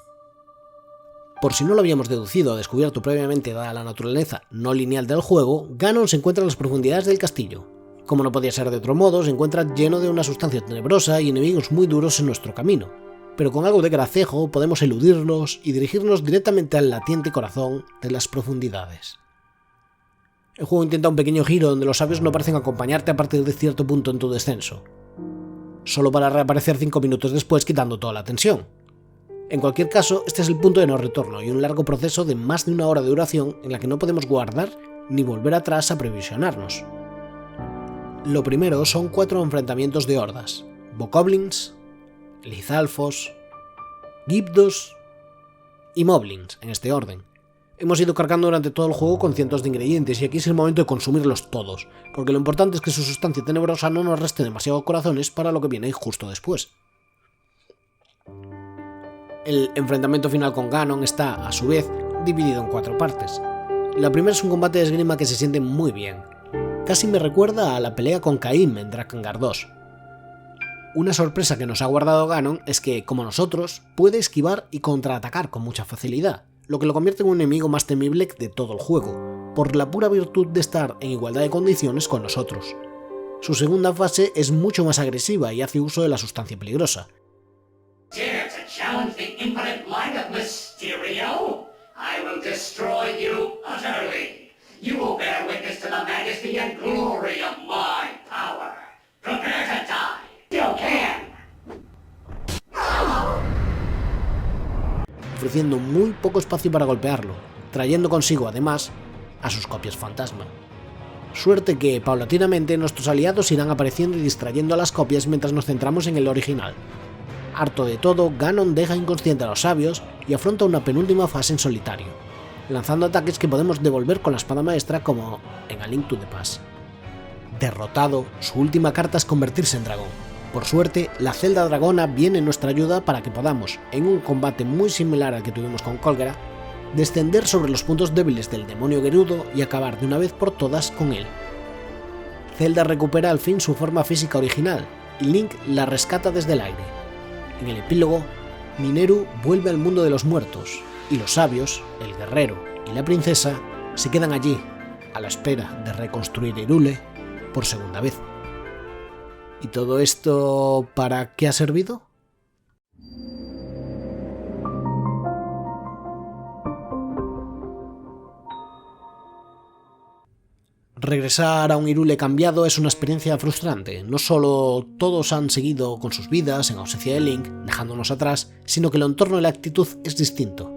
Por si no lo habíamos deducido o descubierto previamente dada la naturaleza no lineal del juego, Ganon se encuentra en las profundidades del castillo. Como no podía ser de otro modo, se encuentra lleno de una sustancia tenebrosa y enemigos muy duros en nuestro camino, pero con algo de gracejo podemos eludirlos y dirigirnos directamente al latiente corazón de las profundidades. El juego intenta un pequeño giro donde los sabios no parecen acompañarte a partir de cierto punto en tu descenso, solo para reaparecer 5 minutos después quitando toda la tensión. En cualquier caso, este es el punto de no retorno y un largo proceso de más de 1 hora de duración en la que no podemos guardar ni volver atrás a previsionarnos. Lo primero son 4 enfrentamientos de hordas: Bokoblins, Lizalfos, Gypdos y Moblins, en este orden. Hemos ido cargando durante todo el juego con cientos de ingredientes y aquí es el momento de consumirlos todos, porque lo importante es que su sustancia tenebrosa no nos reste demasiados corazones para lo que viene justo después. El enfrentamiento final con Ganon está, a su vez, dividido en 4 partes. La primera es un combate de esgrima que se siente muy bien. Casi me recuerda a la pelea con Caim en Drakengard 2. Una sorpresa que nos ha guardado Ganon es que, como nosotros, puede esquivar y contraatacar con mucha facilidad, lo que lo convierte en un enemigo más temible de todo el juego, por la pura virtud de estar en igualdad de condiciones con nosotros. Su segunda fase es mucho más agresiva y hace uso de la sustancia peligrosa. Dare to challenge the infinite mind of Mysterio? I will destroy you utterly. You will bear witness to the majesty and glory of my power. Prepare to die. You can. Ofreciendo muy poco espacio para golpearlo, trayendo consigo además a sus copias fantasma. Suerte que paulatinamente nuestros aliados irán apareciendo y distrayendo a las copias mientras nos centramos en el original. Harto de todo, Ganon deja inconsciente a los sabios y afronta una penúltima fase en solitario, lanzando ataques que podemos devolver con la espada maestra como en A Link to the Past. Derrotado, su última carta es convertirse en dragón. Por suerte, la Zelda Dragona viene en nuestra ayuda para que podamos, en un combate muy similar al que tuvimos con Colgera, descender sobre los puntos débiles del demonio Gerudo y acabar de una vez por todas con él. Zelda recupera al fin su forma física original, y Link la rescata desde el aire. En el epílogo, Mineru vuelve al mundo de los muertos, y los sabios, el guerrero y la princesa, se quedan allí, a la espera de reconstruir Hyrule por segunda vez. ¿Y todo esto para qué ha servido? Regresar a un Hyrule cambiado es una experiencia frustrante. No solo todos han seguido con sus vidas en ausencia de Link, dejándonos atrás, sino que el entorno y la actitud es distinto.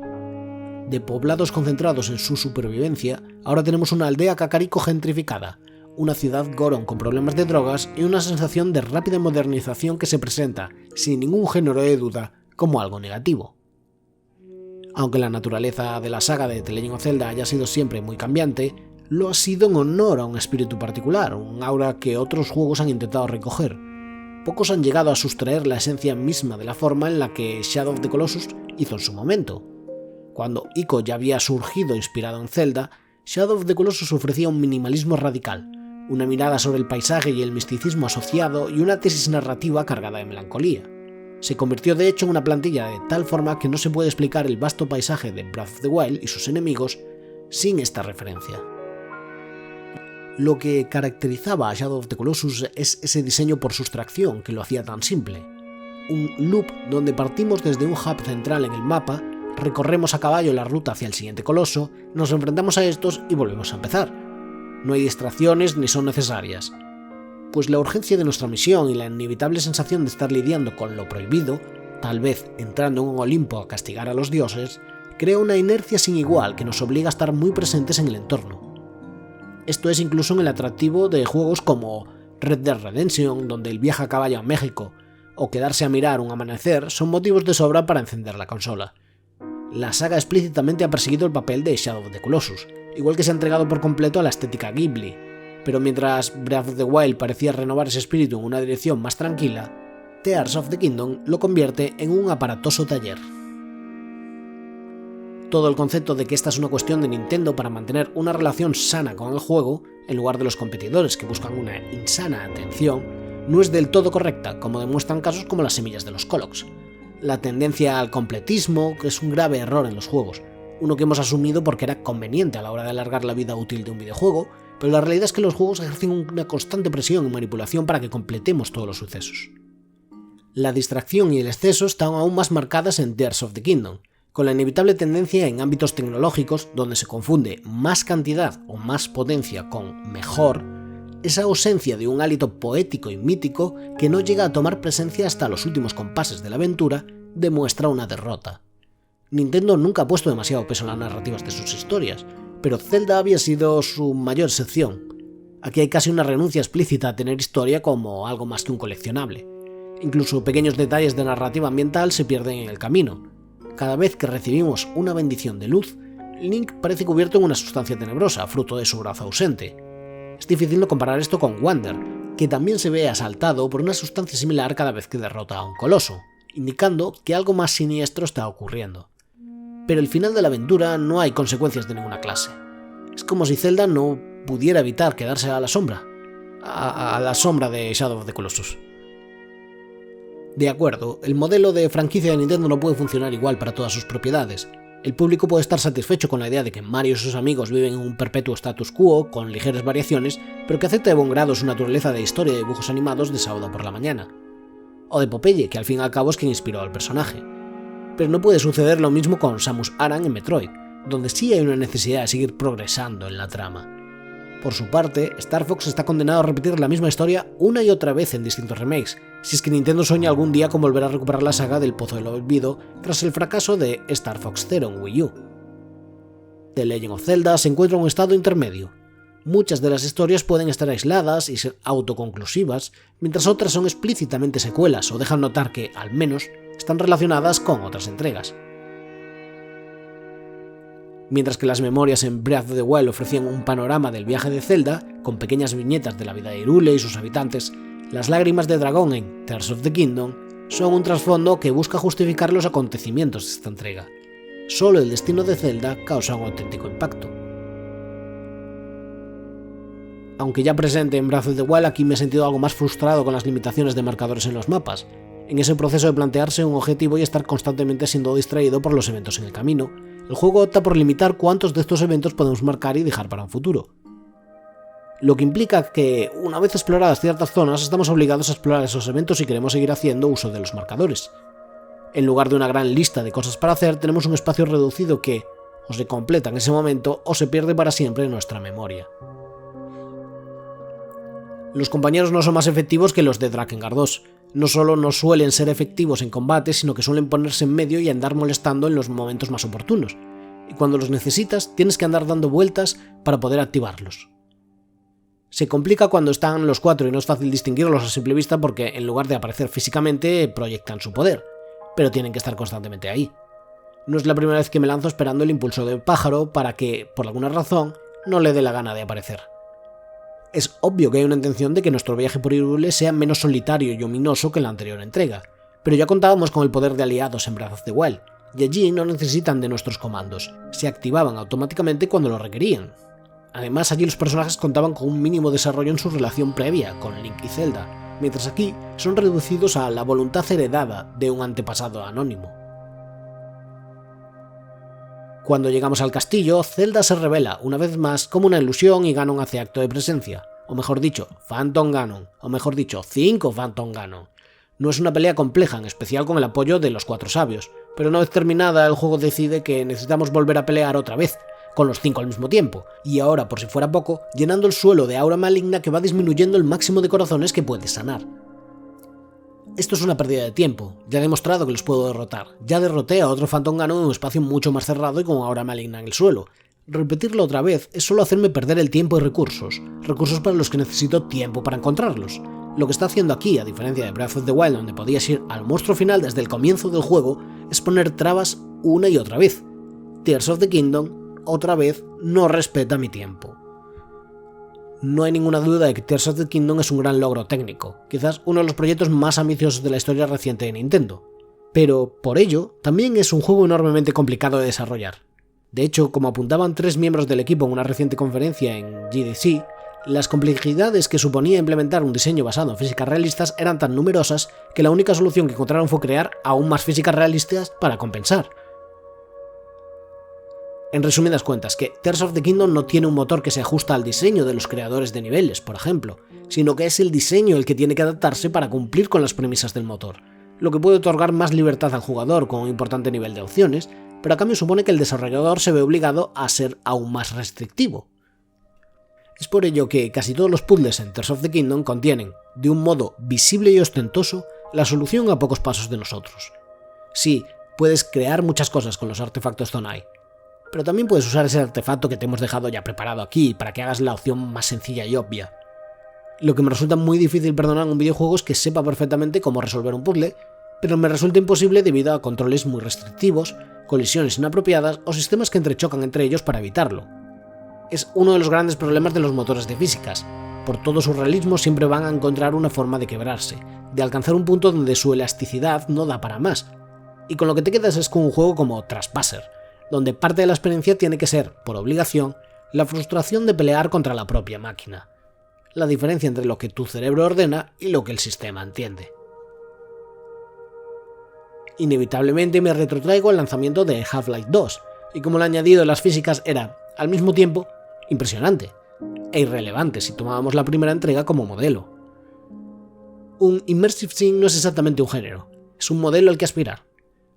De poblados concentrados en su supervivencia, ahora tenemos una aldea Kakariko gentrificada, una ciudad Goron con problemas de drogas y una sensación de rápida modernización que se presenta, sin ningún género de duda, como algo negativo. Aunque la naturaleza de la saga de The Legend of Zelda haya sido siempre muy cambiante, lo ha sido en honor a un espíritu particular, un aura que otros juegos han intentado recoger. Pocos han llegado a sustraer la esencia misma de la forma en la que Shadow of the Colossus hizo en su momento. Cuando Ico ya había surgido inspirado en Zelda, Shadow of the Colossus ofrecía un minimalismo radical, una mirada sobre el paisaje y el misticismo asociado y una tesis narrativa cargada de melancolía. Se convirtió de hecho en una plantilla de tal forma que no se puede explicar el vasto paisaje de Breath of the Wild y sus enemigos sin esta referencia. Lo que caracterizaba a Shadow of the Colossus es ese diseño por sustracción que lo hacía tan simple. Un loop donde partimos desde un hub central en el mapa, recorremos a caballo la ruta hacia el siguiente coloso, nos enfrentamos a estos y volvemos a empezar. No hay distracciones ni son necesarias. Pues la urgencia de nuestra misión y la inevitable sensación de estar lidiando con lo prohibido, tal vez entrando en un Olimpo a castigar a los dioses, crea una inercia sin igual que nos obliga a estar muy presentes en el entorno. Esto es incluso en el atractivo de juegos como Red Dead Redemption, donde el viaje a caballo a México o quedarse a mirar un amanecer son motivos de sobra para encender la consola. La saga explícitamente ha perseguido el papel de Shadow of the Colossus, igual que se ha entregado por completo a la estética Ghibli, pero mientras Breath of the Wild parecía renovar ese espíritu en una dirección más tranquila, Tears of the Kingdom lo convierte en un aparatoso taller. Todo el concepto de que esta es una cuestión de Nintendo para mantener una relación sana con el juego, en lugar de los competidores que buscan una insana atención, no es del todo correcta, como demuestran casos como las semillas de los Colox. La tendencia al completismo, que es un grave error en los juegos, uno que hemos asumido porque era conveniente a la hora de alargar la vida útil de un videojuego, pero la realidad es que los juegos ejercen una constante presión y manipulación para que completemos todos los sucesos. La distracción y el exceso están aún más marcadas en Tears of the Kingdom, con la inevitable tendencia en ámbitos tecnológicos donde se confunde más cantidad o más potencia con mejor, esa ausencia de un hálito poético y mítico que no llega a tomar presencia hasta los últimos compases de la aventura, demuestra una derrota. Nintendo nunca ha puesto demasiado peso en las narrativas de sus historias, pero Zelda había sido su mayor excepción. Aquí hay casi una renuncia explícita a tener historia como algo más que un coleccionable. Incluso pequeños detalles de narrativa ambiental se pierden en el camino. Cada vez que recibimos una bendición de luz, Link parece cubierto en una sustancia tenebrosa, fruto de su brazo ausente. Es difícil no comparar esto con Wander, que también se ve asaltado por una sustancia similar cada vez que derrota a un coloso, indicando que algo más siniestro está ocurriendo. Pero al final de la aventura no hay consecuencias de ninguna clase. Es como si Zelda no pudiera evitar quedarse a la sombra. A la sombra de Shadow of the Colossus. De acuerdo, el modelo de franquicia de Nintendo no puede funcionar igual para todas sus propiedades. El público puede estar satisfecho con la idea de que Mario y sus amigos viven en un perpetuo status quo, con ligeras variaciones, pero que acepta de buen grado su naturaleza de historia de dibujos animados de sábado por la mañana. O de Popeye, que al fin y al cabo es quien inspiró al personaje. Pero no puede suceder lo mismo con Samus Aran en Metroid, donde sí hay una necesidad de seguir progresando en la trama. Por su parte, Star Fox está condenado a repetir la misma historia una y otra vez en distintos remakes, si es que Nintendo sueña algún día con volver a recuperar la saga del Pozo del Olvido tras el fracaso de Star Fox Zero en Wii U. The Legend of Zelda se encuentra en un estado intermedio. Muchas de las historias pueden estar aisladas y ser autoconclusivas, mientras otras son explícitamente secuelas o dejan notar que, al menos, están relacionadas con otras entregas. Mientras que las memorias en Breath of the Wild ofrecían un panorama del viaje de Zelda, con pequeñas viñetas de la vida de Hyrule y sus habitantes, las lágrimas de dragón en Tears of the Kingdom son un trasfondo que busca justificar los acontecimientos de esta entrega. Solo el destino de Zelda causa un auténtico impacto. Aunque ya presente en Breath of the Wild, aquí me he sentido algo más frustrado con las limitaciones de marcadores en los mapas, en ese proceso de plantearse un objetivo y estar constantemente siendo distraído por los eventos en el camino. El juego opta por limitar cuántos de estos eventos podemos marcar y dejar para un futuro. Lo que implica que, una vez exploradas ciertas zonas, estamos obligados a explorar esos eventos si queremos seguir haciendo uso de los marcadores. En lugar de una gran lista de cosas para hacer, tenemos un espacio reducido que, o se completa en ese momento, o se pierde para siempre en nuestra memoria. Los compañeros no son más efectivos que los de Drakengard 2. No solo no suelen ser efectivos en combate, sino que suelen ponerse en medio y andar molestando en los momentos más oportunos. Y cuando los necesitas, tienes que andar dando vueltas para poder activarlos. Se complica cuando están los cuatro y no es fácil distinguirlos a simple vista porque, en lugar de aparecer físicamente, proyectan su poder, pero tienen que estar constantemente ahí. No es la primera vez que me lanzo esperando el impulso del pájaro para que, por alguna razón, no le dé la gana de aparecer. Es obvio que hay una intención de que nuestro viaje por Hyrule sea menos solitario y ominoso que en la anterior entrega, pero ya contábamos con el poder de aliados en Breath of the Wild, y allí no necesitan de nuestros comandos, se activaban automáticamente cuando lo requerían. Además, allí los personajes contaban con un mínimo desarrollo en su relación previa con Link y Zelda, mientras aquí son reducidos a la voluntad heredada de un antepasado anónimo. Cuando llegamos al castillo, Zelda se revela una vez más como una ilusión y Ganon hace acto de presencia, o mejor dicho, Phantom Ganon, o mejor dicho, 5 Phantom Ganon. No es una pelea compleja, en especial con el apoyo de los 4 sabios, pero una vez terminada el juego decide que necesitamos volver a pelear otra vez, con los 5 al mismo tiempo, y ahora, por si fuera poco, llenando el suelo de aura maligna que va disminuyendo el máximo de corazones que puede sanar. Esto es una pérdida de tiempo, ya he demostrado que los puedo derrotar, ya derroté a otro Phantom Ganon en un espacio mucho más cerrado y con aura maligna en el suelo. Repetirlo otra vez es solo hacerme perder el tiempo y recursos para los que necesito tiempo para encontrarlos. Lo que está haciendo aquí, a diferencia de Breath of the Wild, donde podías ir al monstruo final desde el comienzo del juego, es poner trabas una y otra vez. Tears of the Kingdom, otra vez, no respeta mi tiempo. No hay ninguna duda de que Tears of the Kingdom es un gran logro técnico, quizás uno de los proyectos más ambiciosos de la historia reciente de Nintendo, pero, por ello, también es un juego enormemente complicado de desarrollar. De hecho, como apuntaban 3 miembros del equipo en una reciente conferencia en GDC, las complejidades que suponía implementar un diseño basado en físicas realistas eran tan numerosas que la única solución que encontraron fue crear aún más físicas realistas para compensar. En resumidas cuentas, que Tears of the Kingdom no tiene un motor que se ajusta al diseño de los creadores de niveles, por ejemplo, sino que es el diseño el que tiene que adaptarse para cumplir con las premisas del motor, lo que puede otorgar más libertad al jugador con un importante nivel de opciones, pero a cambio supone que el desarrollador se ve obligado a ser aún más restrictivo. Es por ello que casi todos los puzzles en Tears of the Kingdom contienen, de un modo visible y ostentoso, la solución a pocos pasos de nosotros. Sí, puedes crear muchas cosas con los artefactos Zonai, pero también puedes usar ese artefacto que te hemos dejado ya preparado aquí para que hagas la opción más sencilla y obvia. Lo que me resulta muy difícil perdonar en un videojuego es que sepa perfectamente cómo resolver un puzzle, pero me resulta imposible debido a controles muy restrictivos, colisiones inapropiadas o sistemas que entrechocan entre ellos para evitarlo. Es uno de los grandes problemas de los motores de físicas. Por todo su realismo siempre van a encontrar una forma de quebrarse, de alcanzar un punto donde su elasticidad no da para más. Y con lo que te quedas es con un juego como Trespasser, donde parte de la experiencia tiene que ser, por obligación, la frustración de pelear contra la propia máquina. La diferencia entre lo que tu cerebro ordena y lo que el sistema entiende. Inevitablemente me retrotraigo al lanzamiento de Half-Life 2, y como el añadido de las físicas era, al mismo tiempo, impresionante e irrelevante si tomábamos la primera entrega como modelo. Un Immersive Sim no es exactamente un género, es un modelo al que aspirar.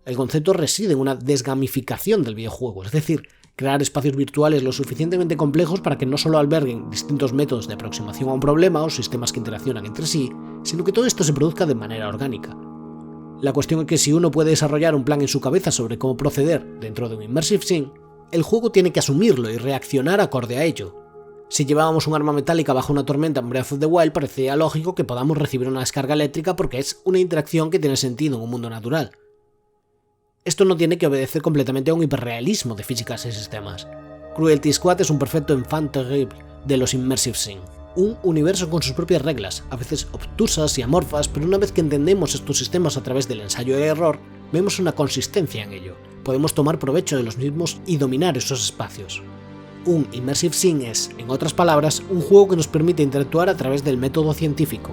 El concepto reside en una desgamificación del videojuego, es decir, crear espacios virtuales lo suficientemente complejos para que no solo alberguen distintos métodos de aproximación a un problema o sistemas que interaccionan entre sí, sino que todo esto se produzca de manera orgánica. La cuestión es que si uno puede desarrollar un plan en su cabeza sobre cómo proceder dentro de un Immersive Sim, el juego tiene que asumirlo y reaccionar acorde a ello. Si llevábamos un arma metálica bajo una tormenta en Breath of the Wild, parecía lógico que podamos recibir una descarga eléctrica porque es una interacción que tiene sentido en un mundo natural. Esto no tiene que obedecer completamente a un hiperrealismo de físicas y sistemas. Cruelty Squad es un perfecto enfant terrible de los Immersive Sim. Un universo con sus propias reglas, a veces obtusas y amorfas, pero una vez que entendemos estos sistemas a través del ensayo y error, vemos una consistencia en ello. Podemos tomar provecho de los mismos y dominar esos espacios. Un Immersive Sim es, en otras palabras, un juego que nos permite interactuar a través del método científico.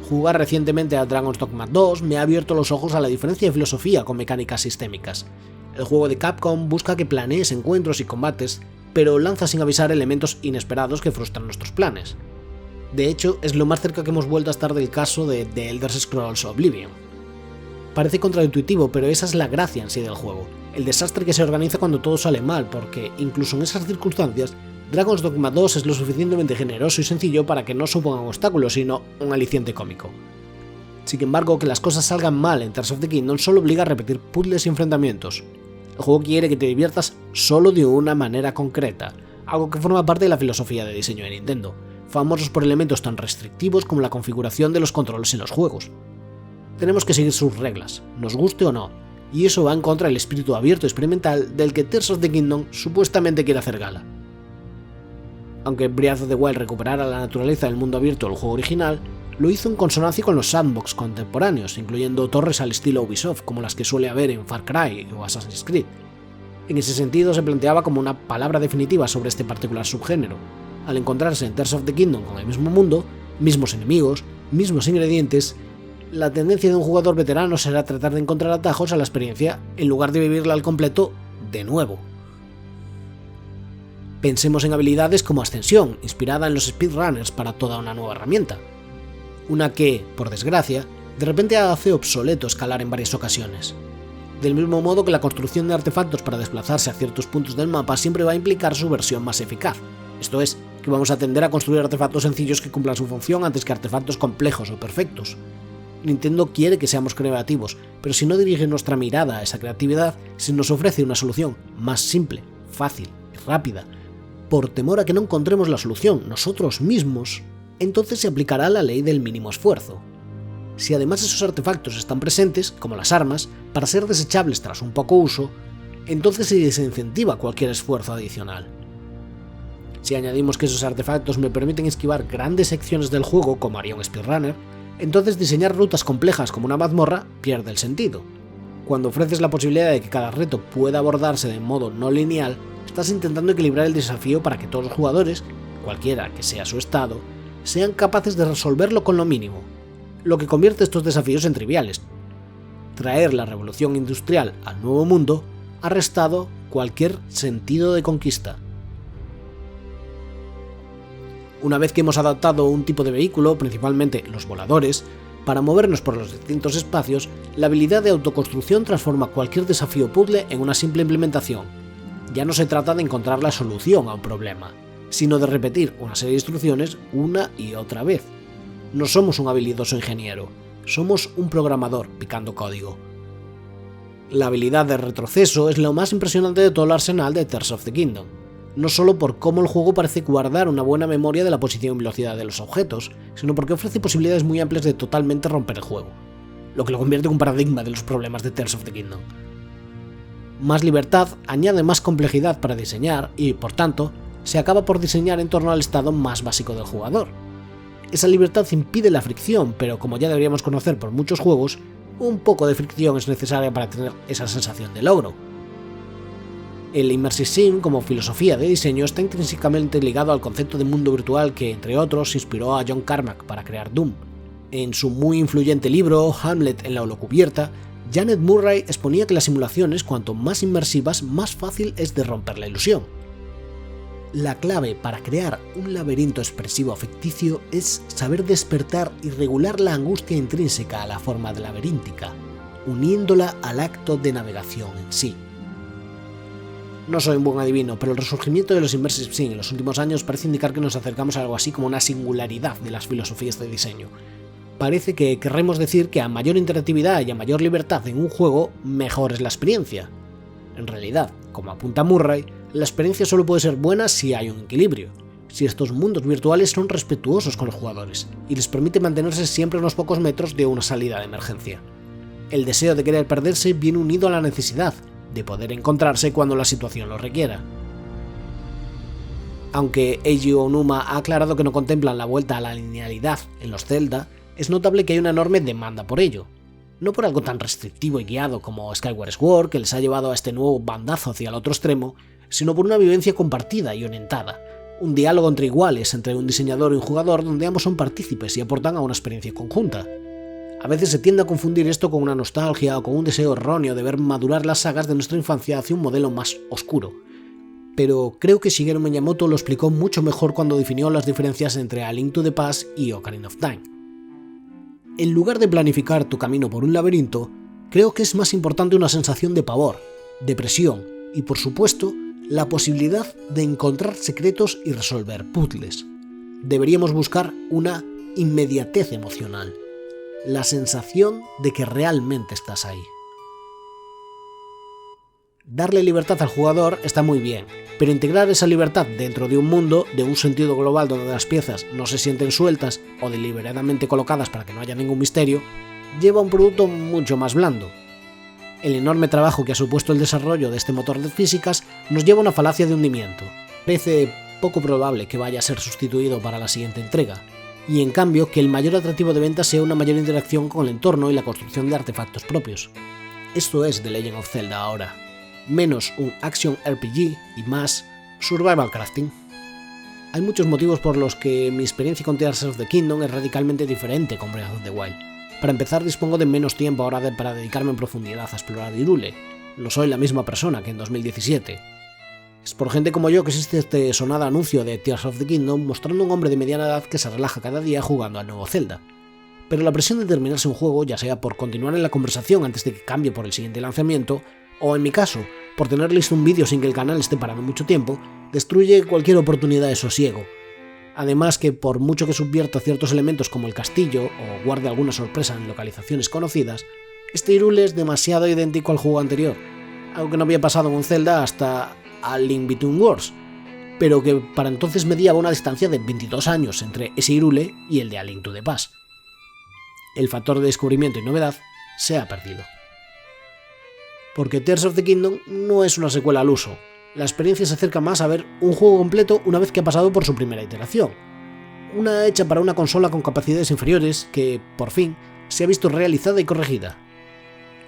Jugar recientemente a Dragon's Dogma 2 me ha abierto los ojos a la diferencia de filosofía con mecánicas sistémicas. El juego de Capcom busca que planees encuentros y combates, pero lanza sin avisar elementos inesperados que frustran nuestros planes. De hecho, es lo más cerca que hemos vuelto a estar del caso de The Elder Scrolls Oblivion. Parece contraintuitivo, pero esa es la gracia en sí del juego, el desastre que se organiza cuando todo sale mal, porque, incluso en esas circunstancias, Dragon's Dogma 2 es lo suficientemente generoso y sencillo para que no suponga un obstáculo, sino un aliciente cómico. Sin embargo, que las cosas salgan mal en Tears of the Kingdom solo obliga a repetir puzzles y enfrentamientos. El juego quiere que te diviertas solo de una manera concreta, algo que forma parte de la filosofía de diseño de Nintendo, famosos por elementos tan restrictivos como la configuración de los controles en los juegos. Tenemos que seguir sus reglas, nos guste o no, y eso va en contra del espíritu abierto y experimental del que Tears of the Kingdom supuestamente quiere hacer gala. Aunque Breath of the Wild recuperara la naturaleza del mundo abierto del juego original, lo hizo en consonancia con los sandbox contemporáneos, incluyendo torres al estilo Ubisoft, como las que suele haber en Far Cry o Assassin's Creed. En ese sentido se planteaba como una palabra definitiva sobre este particular subgénero, al encontrarse en Tears of the Kingdom con el mismo mundo, mismos enemigos, mismos ingredientes. La tendencia de un jugador veterano será tratar de encontrar atajos a la experiencia en lugar de vivirla al completo de nuevo. Pensemos en habilidades como Ascensión, inspirada en los speedrunners para toda una nueva herramienta. Una que, por desgracia, de repente hace obsoleto escalar en varias ocasiones. Del mismo modo que la construcción de artefactos para desplazarse a ciertos puntos del mapa siempre va a implicar su versión más eficaz. Esto es, que vamos a tender a construir artefactos sencillos que cumplan su función antes que artefactos complejos o perfectos. Nintendo quiere que seamos creativos, pero si no dirige nuestra mirada a esa creatividad, si nos ofrece una solución más simple, fácil y rápida, por temor a que no encontremos la solución nosotros mismos, entonces se aplicará la ley del mínimo esfuerzo. Si además esos artefactos están presentes, como las armas, para ser desechables tras un poco uso, entonces se desincentiva cualquier esfuerzo adicional. Si añadimos que esos artefactos me permiten esquivar grandes secciones del juego, como haría un speedrunner, entonces diseñar rutas complejas como una mazmorra pierde el sentido. Cuando ofreces la posibilidad de que cada reto pueda abordarse de modo no lineal, estás intentando equilibrar el desafío para que todos los jugadores, cualquiera que sea su estado, sean capaces de resolverlo con lo mínimo, lo que convierte estos desafíos en triviales. Traer la revolución industrial al nuevo mundo ha restado cualquier sentido de conquista. Una vez que hemos adaptado un tipo de vehículo, principalmente los voladores, para movernos por los distintos espacios, la habilidad de autoconstrucción transforma cualquier desafío puzzle en una simple implementación. Ya no se trata de encontrar la solución a un problema, sino de repetir una serie de instrucciones una y otra vez. No somos un habilidoso ingeniero, somos un programador picando código. La habilidad de retroceso es lo más impresionante de todo el arsenal de Tears of the Kingdom, no solo por cómo el juego parece guardar una buena memoria de la posición y velocidad de los objetos, sino porque ofrece posibilidades muy amplias de totalmente romper el juego, lo que lo convierte en un paradigma de los problemas de Tears of the Kingdom. Más libertad añade más complejidad para diseñar y, por tanto, se acaba por diseñar en torno al estado más básico del jugador. Esa libertad impide la fricción, pero como ya deberíamos conocer por muchos juegos, un poco de fricción es necesaria para tener esa sensación de logro. El Immersive Sim como filosofía de diseño está intrínsecamente ligado al concepto de mundo virtual que, entre otros, inspiró a John Carmack para crear Doom. En su muy influyente libro, Hamlet en la holocubierta, Janet Murray exponía que las simulaciones, cuanto más inmersivas, más fácil es de romper la ilusión. La clave para crear un laberinto expresivo ficticio es saber despertar y regular la angustia intrínseca a la forma laberíntica, uniéndola al acto de navegación en sí. No soy un buen adivino, pero el resurgimiento de los Immersive Sim en los últimos años parece indicar que nos acercamos a algo así como una singularidad de las filosofías de diseño. Parece que querremos decir que a mayor interactividad y a mayor libertad en un juego, mejor es la experiencia. En realidad, como apunta Murray, la experiencia solo puede ser buena si hay un equilibrio, si estos mundos virtuales son respetuosos con los jugadores y les permite mantenerse siempre a unos pocos metros de una salida de emergencia. El deseo de querer perderse viene unido a la necesidad de poder encontrarse cuando la situación lo requiera. Aunque Eiji Onuma ha aclarado que no contemplan la vuelta a la linealidad en los Zelda, es notable que hay una enorme demanda por ello. No por algo tan restrictivo y guiado como Skyward Sword, que les ha llevado a este nuevo bandazo hacia el otro extremo, sino por una vivencia compartida y orientada, un diálogo entre iguales entre un diseñador y un jugador donde ambos son partícipes y aportan a una experiencia conjunta. A veces se tiende a confundir esto con una nostalgia o con un deseo erróneo de ver madurar las sagas de nuestra infancia hacia un modelo más oscuro. Pero creo que Shigeru Miyamoto lo explicó mucho mejor cuando definió las diferencias entre A Link to the Past y Ocarina of Time. En lugar de planificar tu camino por un laberinto, creo que es más importante una sensación de pavor, de presión y, por supuesto, la posibilidad de encontrar secretos y resolver puzzles. Deberíamos buscar una inmediatez emocional, la sensación de que realmente estás ahí. Darle libertad al jugador está muy bien, pero integrar esa libertad dentro de un mundo, de un sentido global donde las piezas no se sienten sueltas o deliberadamente colocadas para que no haya ningún misterio, lleva a un producto mucho más blando. El enorme trabajo que ha supuesto el desarrollo de este motor de físicas nos lleva a una falacia de hundimiento. Parece poco probable que vaya a ser sustituido para la siguiente entrega, y en cambio que el mayor atractivo de venta sea una mayor interacción con el entorno y la construcción de artefactos propios. Esto es The Legend of Zelda ahora. Menos un action RPG y más survival crafting. Hay muchos motivos por los que mi experiencia con Tears of the Kingdom es radicalmente diferente con Breath of the Wild. Para empezar, dispongo de menos tiempo ahora para dedicarme en profundidad a explorar Hyrule. No soy la misma persona que en 2017. Es por gente como yo que existe este sonado anuncio de Tears of the Kingdom mostrando a un hombre de mediana edad que se relaja cada día jugando al nuevo Zelda. Pero la presión de terminarse un juego, ya sea por continuar en la conversación antes de que cambie por el siguiente lanzamiento, o en mi caso, por tener listo un vídeo sin que el canal esté parado mucho tiempo, destruye cualquier oportunidad de sosiego. Además que por mucho que subvierta ciertos elementos como el castillo o guarde alguna sorpresa en localizaciones conocidas, este Hyrule es demasiado idéntico al juego anterior, algo que no había pasado en un Zelda hasta A Link Between Worlds, pero que para entonces mediaba una distancia de 22 años entre ese Hyrule y el de A Link to the Past. El factor de descubrimiento y novedad se ha perdido. Porque Tears of the Kingdom no es una secuela al uso. La experiencia se acerca más a ver un juego completo una vez que ha pasado por su primera iteración. Una hecha para una consola con capacidades inferiores que, por fin, se ha visto realizada y corregida.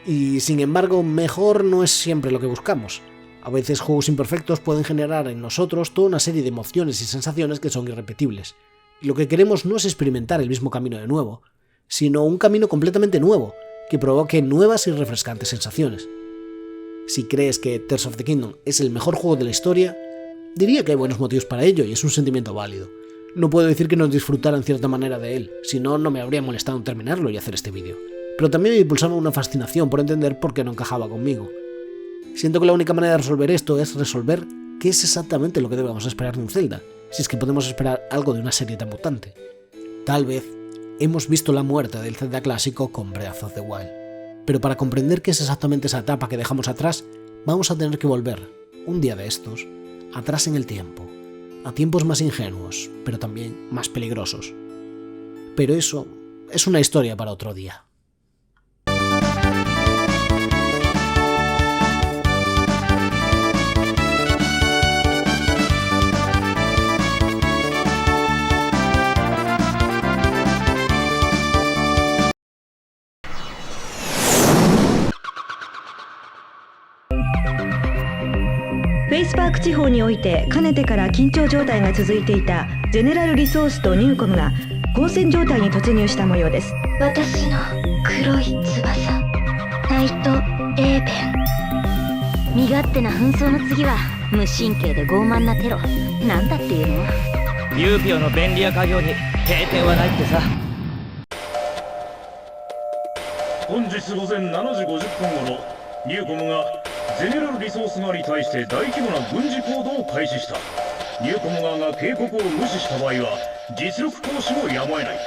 Y, sin embargo, mejor no es siempre lo que buscamos. A veces juegos imperfectos pueden generar en nosotros toda una serie de emociones y sensaciones que son irrepetibles. Y lo que queremos no es experimentar el mismo camino de nuevo, sino un camino completamente nuevo, que provoque nuevas y refrescantes sensaciones. Si crees que Tears of the Kingdom es el mejor juego de la historia, diría que hay buenos motivos para ello y es un sentimiento válido. No puedo decir que no disfrutara en cierta manera de él, si no, no me habría molestado en terminarlo y hacer este vídeo. Pero también me impulsaba una fascinación por entender por qué no encajaba conmigo. Siento que la única manera de resolver esto es resolver qué es exactamente lo que debemos esperar de un Zelda, si es que podemos esperar algo de una serie tan mutante. Tal vez hemos visto la muerte del Zelda clásico con Breath of the Wild. Pero para comprender qué es exactamente esa etapa que dejamos atrás, vamos a tener que volver, un día de estos, atrás en el tiempo, a tiempos más ingenuos, pero también más peligrosos. Pero eso es una historia para otro día. フェイスパーク地方においてかねてから緊張状態が続いていたゼネラルリソースとニューコムが交戦状態に突入した模様です。私の黒い翼、ナイト・レーベン。身勝手な紛争の次は無神経で傲慢なテロ。なんだっていうの？ユーピオの便利屋家業に閉店はないってさ。本日午前7時50分頃、ニューコムがゼネラルリソース側に対して大規模な軍事行動を開始した。ニューコム側が警告を無視した場合は実力行使もやむを得ない。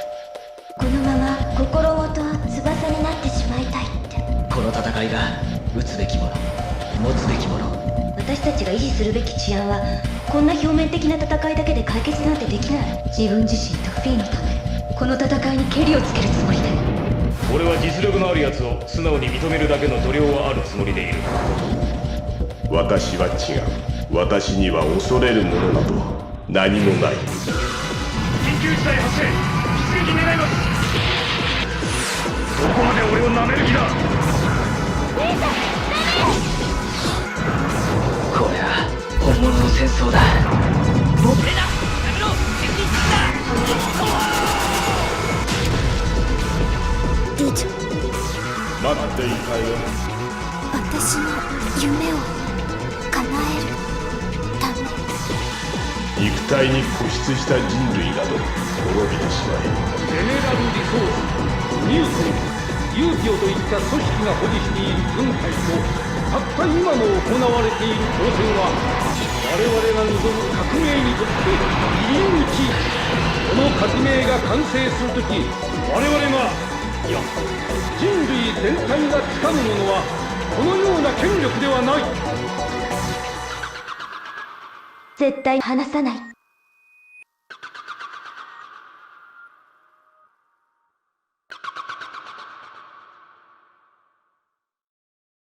このまま心ごと翼になってしまいたいって。この戦いが撃つべきもの、持つべきもの。私たちが維持するべき治安はこんな表面的な戦いだけで解決なんてできない。自分自身とフィーのためこの戦いにケリをつけるつもりで。俺は実力のあるやつを素直に認めるだけの度量はあるつもりでいる。私は違う。私には恐れるものなど何もない。緊急事態発生、出撃願います。どこまで俺を舐める気だ。これは本物の戦争だ。リーチョ、待っていたよ。私の夢を叶えるため。肉体に固執した人類など滅びてしまえ。ゼネラルリソース、ニューコム、ユーピオといった組織が保持している軍隊とたった今も行われている交戦は我々が望む革命にとって入り口。この革命が完成するとき、我々が、いや人類全体が掴むものはこのような権力ではない。絶対離さない。